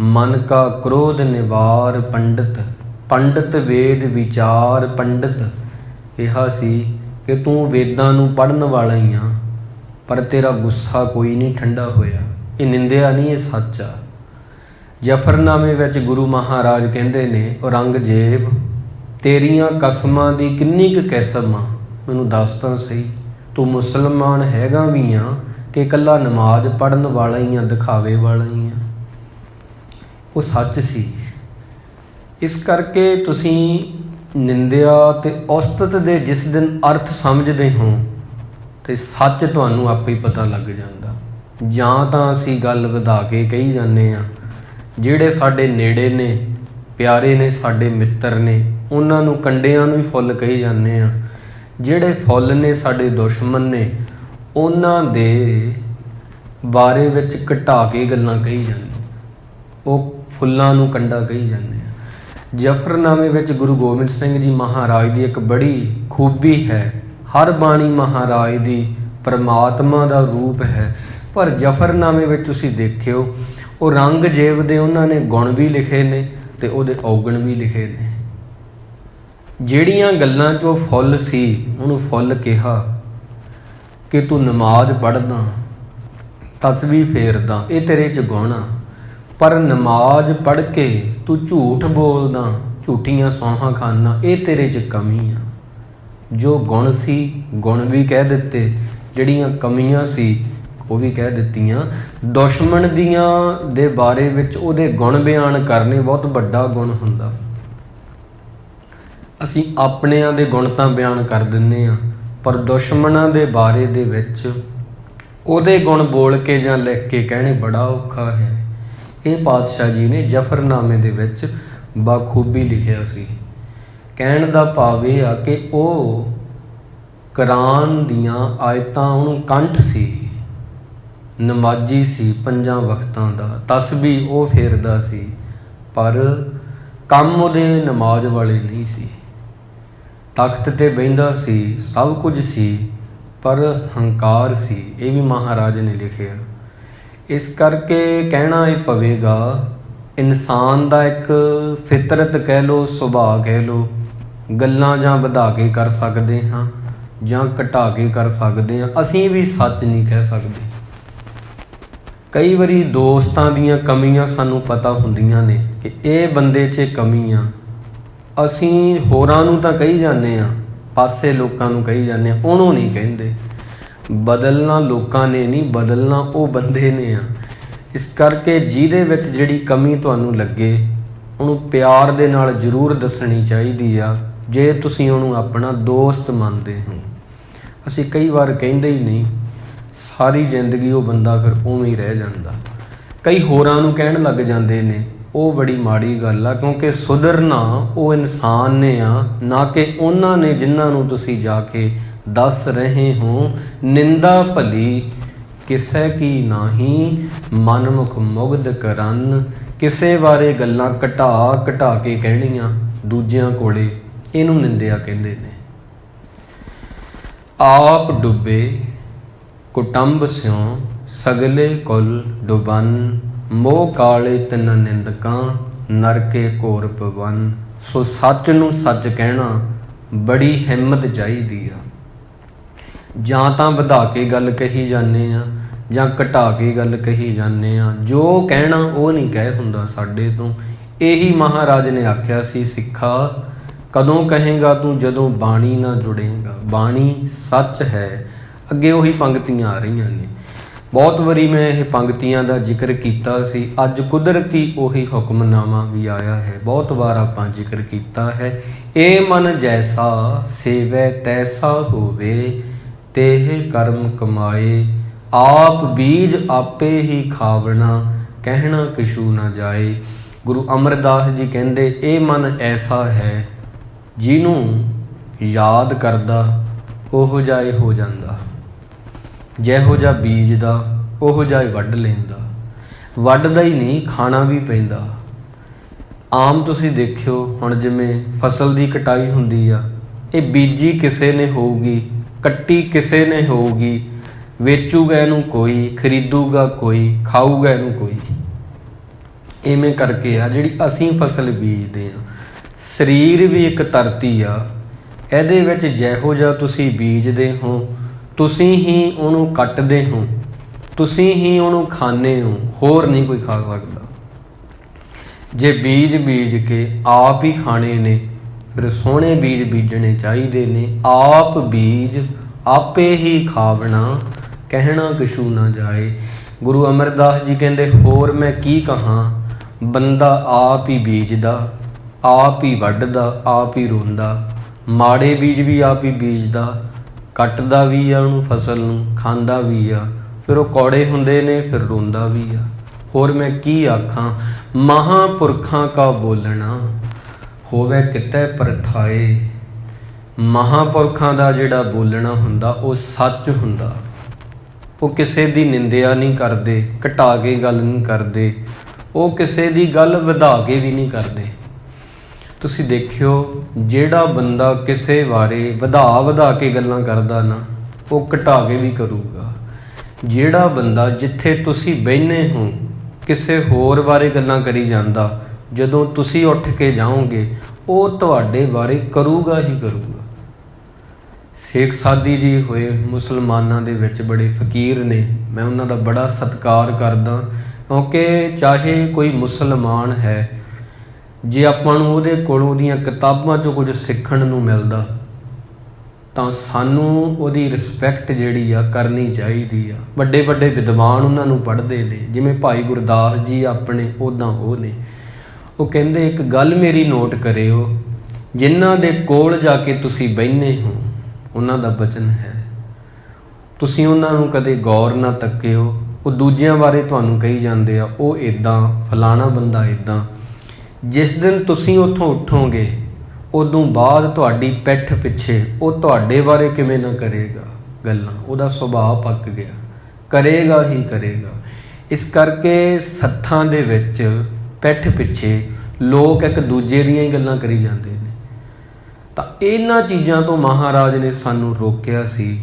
ਮਨ ਕਾ ਕ੍ਰੋਧ ਨਿਵਾਰ ਪੰਡਤ ਵੇਦ ਵਿਚਾਰ ਪੰਡਤ। ਕਿਹਾ ਸੀ ਕਿ ਤੂੰ ਵੇਦਾਂ ਨੂੰ ਪੜ੍ਹਨ ਵਾਲਾ ਹੀ ਆ, ਪਰ ਤੇਰਾ ਗੁੱਸਾ ਕੋਈ ਨਹੀਂ ਠੰਡਾ ਹੋਇਆ। ਇਹ ਨਿੰਦਿਆ ਨਹੀਂ, ਇਹ ਸੱਚ ਆ। ਜਫਰਨਾਮੇ ਵਿੱਚ ਗੁਰੂ ਮਹਾਰਾਜ ਕਹਿੰਦੇ ਨੇ ਔਰੰਗਜ਼ੇਬ ਤੇਰੀਆਂ ਕਸਮਾਂ ਦੀ ਕਿੰਨੀ ਕੁ ਕਿਸਮ ਆ, ਮੈਨੂੰ ਦੱਸ ਤਾਂ ਸਹੀ। ਤੂੰ ਮੁਸਲਮਾਨ ਹੈਗਾ ਵੀ ਆ ਕਿ ਇਕੱਲਾ ਨਮਾਜ਼ ਪੜ੍ਹਨ ਵਾਲਾ ਹੀ ਆ, ਦਿਖਾਵੇ ਵਾਲਾ ਹੀ ਆ। ਉਹ ਸੱਚ ਸੀ। ਇਸ ਕਰਕੇ ਤੁਸੀਂ ਨਿੰਦਿਆ ਤੇ ਉਸਤਤ ਦੇ ਜਿਸ ਦਿਨ ਅਰਥ ਸਮਝਦੇ ਹੋ ਤੇ ਸੱਚ ਤੁਹਾਨੂੰ ਆਪੇ ਹੀ ਪਤਾ ਲੱਗ ਜਾਂਦਾ। ਜਾਂ ਤਾਂ ਅਸੀਂ ਗੱਲ ਵਧਾ ਕੇ ਕਹੀ ਜਾਂਦੇ ਹਾਂ। ਜਿਹੜੇ ਸਾਡੇ ਨੇੜੇ ਨੇ, ਪਿਆਰੇ ਨੇ, ਸਾਡੇ ਮਿੱਤਰ ਨੇ, ਉਹਨਾਂ ਨੂੰ ਕੰਡਿਆਂ ਨੂੰ ਹੀ ਫੁੱਲ ਕਹੀ ਜਾਂਦੇ ਹਾਂ। ਜਿਹੜੇ ਫੁੱਲ ਨੇ ਸਾਡੇ ਦੁਸ਼ਮਣ ਨੇ, ਉਹਨਾਂ ਦੇ ਬਾਰੇ ਵਿੱਚ ਘਟਾ ਕੇ ਗੱਲਾਂ ਕਹੀ ਜਾਂਦੀਆਂ। ਉਹ ਫੁੱਲਾਂ ਨੂੰ ਕੰਡਾ ਕਹੀ ਜਾਂਦੇ ਆ। ਜਫਰਨਾਮੇ ਵਿੱਚ ਗੁਰੂ ਗੋਬਿੰਦ ਸਿੰਘ ਜੀ ਮਹਾਰਾਜ ਦੀ ਇੱਕ ਬੜੀ ਖੂਬੀ ਹੈ। ਹਰ ਬਾਣੀ ਮਹਾਰਾਜ ਦੀ ਪਰਮਾਤਮਾ ਦਾ ਰੂਪ ਹੈ, ਪਰ ਜਫਰਨਾਮੇ ਵਿੱਚ ਤੁਸੀਂ ਦੇਖਿਓ ਔਰੰਗਜ਼ੇਬ ਦੇ ਉਹਨਾਂ ਨੇ ਗੁਣ ਵੀ ਲਿਖੇ ਨੇ ਤੇ ਉਹਦੇ ਔਗਣ ਵੀ ਲਿਖੇ ਨੇ। ਜਿਹੜੀਆਂ ਗੱਲਾਂ 'ਚ ਉਹ ਫੁੱਲ ਸੀ ਉਹਨੂੰ ਫੁੱਲ ਕਿਹਾ ਕਿ ਤੂੰ ਨਮਾਜ਼ ਪੜ੍ਹਦਾ, ਤਸਬੀਹ ਫੇਰਦਾ, ਇਹ ਤੇਰੇ 'ਚ ਗੁਣ ਆ। ਪਰ ਨਮਾਜ਼ ਪੜ੍ਹ ਕੇ ਤੂੰ ਝੂਠ ਬੋਲਦਾ, ਝੂਠੀਆਂ ਸੌਹਾਂ ਖਾਨਾ, ਇਹ ਤੇਰੇ 'ਚ ਕਮੀ ਆ। ਜੋ ਗੁਣ ਸੀ ਗੁਣ ਵੀ ਕਹਿ ਦਿੱਤੇ, ਜਿਹੜੀਆਂ ਕਮੀਆਂ ਸੀ ਉਹ ਵੀ ਕਹਿ ਦਿੱਤੀਆਂ। ਦੁਸ਼ਮਣ ਦੀਆਂ ਦੇ ਬਾਰੇ ਵਿੱਚ ਉਹਦੇ ਗੁਣ ਬਿਆਨ ਕਰਨੇ ਬਹੁਤ ਵੱਡਾ ਗੁਣ ਹੁੰਦਾ। ਅਸੀਂ ਆਪਣਿਆਂ ਦੇ ਗੁਣ ਤਾਂ ਬਿਆਨ ਕਰ ਦਿੰਦੇ ਹਾਂ, ਪਰ ਦੁਸ਼ਮਣਾਂ ਦੇ ਬਾਰੇ ਦੇ ਵਿੱਚ ਉਹਦੇ ਗੁਣ ਬੋਲ ਕੇ ਜਾਂ ਲਿਖ ਕੇ ਕਹਿਣੇ ਬੜਾ ਔਖਾ ਹੈ। ਇਹ ਪਾਤਸ਼ਾਹ ਜੀ ਨੇ ਜਫਰਨਾਮੇ ਦੇ ਵਿੱਚ ਬਾਖੂਬੀ ਲਿਖਿਆ ਸੀ। ਕਹਿਣ ਦਾ ਭਾਵ ਇਹ ਆ ਕਿ ਉਹ ਕੁਰਾਨ ਦੀਆਂ ਆਇਤਾਂ ਉਹਨੂੰ ਕੰਠ ਸੀ, ਨਮਾਜ਼ੀ ਸੀ, 5 ਵਕਤਾਂ ਦਾ ਤਸਬੀਹ ਉਹ ਫੇਰਦਾ ਸੀ, ਪਰ ਕੰਮ ਉਹਦੇ ਨਮਾਜ਼ ਵਾਲੇ ਨਹੀਂ ਸੀ। ਤਖਤ ਤੇ ਬਹਿੰਦਾ ਸੀ, ਸਭ ਕੁਝ ਸੀ, ਪਰ ਹੰਕਾਰ ਸੀ। ਇਹ ਵੀ ਮਹਾਰਾਜ ਨੇ ਲਿਖਿਆ। ਇਸ ਕਰਕੇ ਕਹਿਣਾ ਇਹ ਪਵੇਗਾ ਇਨਸਾਨ ਦਾ ਇੱਕ ਫਿਤਰਤ ਕਹਿ ਲਓ, ਸੁਭਾਅ ਕਹਿ ਲਓ, ਗੱਲਾਂ ਜਾਂ ਵਧਾ ਕੇ ਕਰ ਸਕਦੇ ਹਾਂ ਜਾਂ ਘਟਾ ਕੇ ਕਰ ਸਕਦੇ ਹਾਂ। ਅਸੀਂ ਵੀ ਸੱਚ ਨਹੀਂ ਕਹਿ ਸਕਦੇ। ਕਈ ਵਾਰੀ ਦੋਸਤਾਂ ਦੀਆਂ ਕਮੀਆਂ ਸਾਨੂੰ ਪਤਾ ਹੁੰਦੀਆਂ ਨੇ ਕਿ ਇਹ ਬੰਦੇ 'ਚ ਕਮੀ ਆ, ਅਸੀਂ ਹੋਰਾਂ ਨੂੰ ਤਾਂ ਕਹੀ ਜਾਂਦੇ ਹਾਂ, ਪਾਸੇ ਲੋਕਾਂ ਨੂੰ ਕਹੀ ਜਾਂਦੇ ਹਾਂ, ਉਹਨੂੰ ਨਹੀਂ ਕਹਿੰਦੇ। ਬਦਲਣਾ ਲੋਕਾਂ ਨੇ ਨਹੀਂ, ਬਦਲਣਾ ਉਹ ਬੰਦੇ ਨੇ ਆ। ਇਸ ਕਰਕੇ ਜਿਹਦੇ ਵਿੱਚ ਜਿਹੜੀ ਕਮੀ ਤੁਹਾਨੂੰ ਲੱਗੇ ਉਹਨੂੰ ਪਿਆਰ ਦੇ ਨਾਲ ਜ਼ਰੂਰ ਦੱਸਣੀ ਚਾਹੀਦੀ ਆ, ਜੇ ਤੁਸੀਂ ਉਹਨੂੰ ਆਪਣਾ ਦੋਸਤ ਮੰਨਦੇ ਹੋ। ਅਸੀਂ ਕਈ ਵਾਰ ਕਹਿੰਦੇ ਹੀ ਨਹੀਂ, ਸਾਰੀ ਜ਼ਿੰਦਗੀ ਉਹ ਬੰਦਾ ਫਿਰ ਉਵੇਂ ਹੀ ਰਹਿ ਜਾਂਦਾ। ਕਈ ਹੋਰਾਂ ਨੂੰ ਕਹਿਣ ਲੱਗ ਜਾਂਦੇ ਨੇ, ਉਹ ਬੜੀ ਮਾੜੀ ਗੱਲ ਆ, ਕਿਉਂਕਿ ਸੁਧਰਨਾ ਉਹ ਇਨਸਾਨ ਨੇ ਆ, ਨਾ ਕਿ ਉਹਨਾਂ ਨੇ ਜਿਨ੍ਹਾਂ ਨੂੰ ਤੁਸੀਂ ਜਾ ਕੇ ਦੱਸ ਰਹੇ ਹੋ। ਨਿੰਦਾ ਭਲੀ ਕਿਸੇ ਕੀ ਨਾਹੀਂ, ਮਨਮੁਖ ਮੁਗਧ ਕਰਨ। ਕਿਸੇ ਬਾਰੇ ਗੱਲਾਂ ਘਟਾ ਘਟਾ ਕੇ ਕਹਿਣੀਆਂ ਦੂਜਿਆਂ ਕੋਲੇ, ਇਹਨੂੰ ਨਿੰਦਿਆ ਕਹਿੰਦੇ ਨੇ। ਆਪ ਡੁੱਬੇ ਕੁਟੰਬ ਸਿਉ ਸਗਲੇ ਕੁਲ ਡੁਬਨ, ਮੋਹ ਕਾਲੇ ਤਿਨ ਨਿੰਦਕਾਂ ਨਰਕੇ ਘੋਰ ਪਵਨ। ਸੋ ਸੱਚ ਨੂੰ ਸੱਚ ਕਹਿਣਾ ਬੜੀ ਹਿੰਮਤ ਚਾਹੀਦੀ ਆ। ਜਾਂ ਤਾਂ ਵਧਾ ਕੇ ਗੱਲ ਕਹੀ ਜਾਂਦੇ ਆ ਜਾਂ ਘਟਾ ਕੇ ਗੱਲ ਕਹੀ ਜਾਂਦੇ ਆ। ਜੋ ਕਹਿਣਾ ਉਹ ਨਹੀਂ ਕਹਿ ਹੁੰਦਾ ਸਾਡੇ ਤੋਂ। ਇਹੀ ਮਹਾਰਾਜ ਨੇ ਆਖਿਆ ਸੀ, ਸਿੱਖਾ ਕਦੋਂ ਕਹੇਗਾ ਤੂੰ, ਜਦੋਂ ਬਾਣੀ ਨਾਲ ਜੁੜੇਗਾ। ਬਾਣੀ ਸੱਚ ਹੈ। ਅੱਗੇ ਉਹੀ ਪੰਕਤੀਆਂ ਆ ਰਹੀਆਂ ਨੇ। ਬਹੁਤ ਵਾਰੀ ਮੈਂ ਇਹ ਪੰਕਤੀਆਂ ਦਾ ਜ਼ਿਕਰ ਕੀਤਾ ਸੀ। ਅੱਜ ਕੁਦਰਤੀ ਉਹੀ ਹੁਕਮਨਾਮਾ ਵੀ ਆਇਆ ਹੈ। ਬਹੁਤ ਵਾਰ ਆਪਾਂ ਜ਼ਿਕਰ ਕੀਤਾ ਹੈ। ਇਹ ਮਨ ਜੈਸਾ ਸੇਵੈ ਤੈਸਾ ਹੋਵੇ, ਤੇਹ ਕਰਮ ਕਮਾਏ। ਆਪ ਬੀਜ ਆਪੇ ਹੀ ਖਾਵਣਾ, ਕਹਿਣਾ ਕਿਛੂ ਨਾ ਜਾਏ। ਗੁਰੂ ਅਮਰਦਾਸ ਜੀ ਕਹਿੰਦੇ, ਇਹ ਮਨ ਐਸਾ ਹੈ ਜਿਹਨੂੰ ਯਾਦ ਕਰਦਾ ਉਹੋ ਜਿਹਾ ਹੀ ਹੋ ਜਾਂਦਾ। ਜਿਹੋ ਜਿਹਾ ਬੀਜਦਾ ਉਹੋ ਜਿਹਾ ਹੀ ਵੱਢ ਲੈਂਦਾ। ਵੱਢਦਾ ਹੀ ਨਹੀਂ, ਖਾਣਾ ਵੀ ਪੈਂਦਾ। ਆਮ ਤੁਸੀਂ ਦੇਖਿਓ, ਹੁਣ ਜਿਵੇਂ ਫਸਲ ਦੀ ਕਟਾਈ ਹੁੰਦੀ ਆ, ਇਹ ਬੀਜੀ ਕਿਸੇ ਨੇ ਹੋਊਗੀ, ਕੱਟੀ ਕਿਸੇ ਨੇ ਹੋਊਗੀ, ਵੇਚੂਗਾ ਇਹਨੂੰ ਕੋਈ, ਖਰੀਦੂਗਾ ਕੋਈ, ਖਾਊਗਾ ਇਹਨੂੰ ਕੋਈ। ਇਵੇਂ ਕਰਕੇ ਆ ਜਿਹੜੀ ਅਸੀਂ ਫਸਲ ਬੀਜਦੇ ਆ। ਸਰੀਰ ਵੀ ਇੱਕ ਧਰਤੀ ਆ, ਇਹਦੇ ਵਿੱਚ ਜਿਹੋ ਜਿਹਾ ਤੁਸੀਂ ਬੀਜਦੇ ਹੋ, ਤੁਸੀਂ ਹੀ ਉਹਨੂੰ ਕੱਟਦੇ ਹੋ, ਤੁਸੀਂ ਹੀ ਉਹਨੂੰ ਖਾਂਦੇ ਹੋ, ਹੋਰ ਨਹੀਂ ਕੋਈ ਖਾ ਸਕਦਾ। ਜੇ ਬੀਜ ਬੀਜ ਕੇ ਆਪ ਹੀ ਖਾਣੇ ਨੇ, ਫਿਰ ਸੋਹਣੇ ਬੀਜ ਬੀਜਣੇ ਚਾਹੀਦੇ ਨੇ। ਆਪ ਬੀਜ ਆਪੇ ਹੀ ਖਾਵਣਾ, ਕਹਿਣਾ ਕਿਛੂ ਨਾ ਜਾਏ। ਗੁਰੂ ਅਮਰਦਾਸ ਜੀ ਕਹਿੰਦੇ, ਹੋਰ ਮੈਂ ਕੀ ਕਹਾਂ। ਬੰਦਾ ਆਪ ਹੀ ਬੀਜਦਾ, ਆਪ ਹੀ ਵੱਢਦਾ, ਆਪ ਹੀ ਰੋਂਦਾ। ਮਾੜੇ ਬੀਜ ਵੀ ਆਪ ਹੀ ਬੀਜਦਾ, ਕੱਟਦਾ ਵੀ ਆ ਉਹਨੂੰ, ਫਸਲ ਨੂੰ ਖਾਂਦਾ ਵੀ ਆ, ਫਿਰ ਉਹ ਕੌੜੇ ਹੁੰਦੇ ਨੇ, ਫਿਰ ਰੋਂਦਾ ਵੀ ਆ। ਹੋਰ ਮੈਂ ਕੀ ਆਖਾਂ। ਮਹਾਂਪੁਰਖਾਂ ਕਾ ਬੋਲਣਾ ਹੋਵੇ ਕਿਤੇ ਪਰਥਾਏ। ਮਹਾਂਪੁਰਖਾਂ ਦਾ ਜਿਹੜਾ ਬੋਲਣਾ ਹੁੰਦਾ ਉਹ ਸੱਚ ਹੁੰਦਾ। ਉਹ ਕਿਸੇ ਦੀ ਨਿੰਦਿਆ ਨਹੀਂ ਕਰਦੇ, ਘਟਾ ਕੇ ਗੱਲ ਨਹੀਂ ਕਰਦੇ, ਉਹ ਕਿਸੇ ਦੀ ਗੱਲ ਵਧਾ ਕੇ ਵੀ ਨਹੀਂ ਕਰਦੇ। ਤੁਸੀਂ ਦੇਖਿਓ, ਜਿਹੜਾ ਬੰਦਾ ਕਿਸੇ ਬਾਰੇ ਵਧਾ ਕੇ ਗੱਲਾਂ ਕਰਦਾ ਨਾ, ਉਹ ਘਟਾ ਕੇ ਵੀ ਕਰੂਗਾ। ਜਿਹੜਾ ਬੰਦਾ ਜਿੱਥੇ ਤੁਸੀਂ ਬਹਿਨੇ ਹੋ ਕਿਸੇ ਹੋਰ ਬਾਰੇ ਗੱਲਾਂ ਕਰੀ ਜਾਂਦਾ, ਜਦੋਂ ਤੁਸੀਂ ਉੱਠ ਕੇ ਜਾਓਗੇ ਉਹ ਤੁਹਾਡੇ ਬਾਰੇ ਕਰੂਗਾ ਹੀ ਕਰੂਗਾ। ਸ਼ੇਖ ਸਾਦੀ ਜੀ ਹੋਏ ਮੁਸਲਮਾਨਾਂ ਦੇ ਵਿੱਚ ਬੜੇ ਫਕੀਰ ਨੇ, ਮੈਂ ਉਹਨਾਂ ਦਾ ਬੜਾ ਸਤਿਕਾਰ ਕਰਦਾ, ਕਿਉਂਕਿ ਚਾਹੇ ਕੋਈ ਮੁਸਲਮਾਨ ਹੈ, ਜੇ ਆਪਾਂ ਨੂੰ ਉਹਦੇ ਕੋਲੋਂ ਉਹਦੀਆਂ ਕਿਤਾਬਾਂ 'ਚੋਂ ਕੁਝ ਸਿੱਖਣ ਨੂੰ ਮਿਲਦਾ ਤਾਂ ਸਾਨੂੰ ਉਹਦੀ ਰਿਸਪੈਕਟ ਜਿਹੜੀ ਆ ਕਰਨੀ ਚਾਹੀਦੀ ਆ। ਵੱਡੇ ਵੱਡੇ ਵਿਦਵਾਨ ਉਹਨਾਂ ਨੂੰ ਪੜ੍ਹਦੇ ਨੇ, ਜਿਵੇਂ ਭਾਈ ਗੁਰਦਾਸ ਜੀ ਆਪਣੇ, ਉੱਦਾਂ ਉਹ ਨੇ। ਉਹ ਕਹਿੰਦੇ, ਇੱਕ ਗੱਲ ਮੇਰੀ ਨੋਟ ਕਰਿਓ, ਜਿਨ੍ਹਾਂ ਦੇ ਕੋਲ ਜਾ ਕੇ ਤੁਸੀਂ ਬਹਿਨੇ ਹੋ ਉਹਨਾਂ ਦਾ ਬਚਨ ਹੈ, ਤੁਸੀਂ ਉਹਨਾਂ ਨੂੰ ਕਦੇ ਗੌਰ ਨਾ ਤੱਕਿਓ। ਉਹ ਦੂਜਿਆਂ ਬਾਰੇ ਤੁਹਾਨੂੰ ਕਹੀ ਜਾਂਦੇ ਆ, ਉਹ ਇੱਦਾਂ, ਫਲਾਣਾ ਬੰਦਾ ਇੱਦਾਂ। ਜਿਸ ਦਿਨ ਤੁਸੀਂ ਉੱਥੋਂ ਉੱਠੋਗੇ, ਉਦੋਂ ਬਾਅਦ ਤੁਹਾਡੀ ਪਿੱਠ ਪਿੱਛੇ ਉਹ ਤੁਹਾਡੇ ਬਾਰੇ ਕਿਵੇਂ ਨਾ ਕਰੇਗਾ ਗੱਲਾਂ। ਉਹਦਾ ਸੁਭਾਅ ਪੱਕ ਗਿਆ, ਕਰੇਗਾ ਹੀ ਕਰੇਗਾ। ਇਸ ਕਰਕੇ ਸੱਥਾਂ ਦੇ ਵਿੱਚ ਪਿੱਠ ਪਿੱਛੇ ਲੋਕ ਇੱਕ ਦੂਜੇ ਦੀਆਂ ਹੀ ਗੱਲਾਂ ਕਰੀ ਜਾਂਦੇ ਨੇ। ਤਾਂ ਇਹਨਾਂ ਚੀਜ਼ਾਂ ਤੋਂ ਮਹਾਰਾਜ ਨੇ ਸਾਨੂੰ ਰੋਕਿਆ ਸੀ।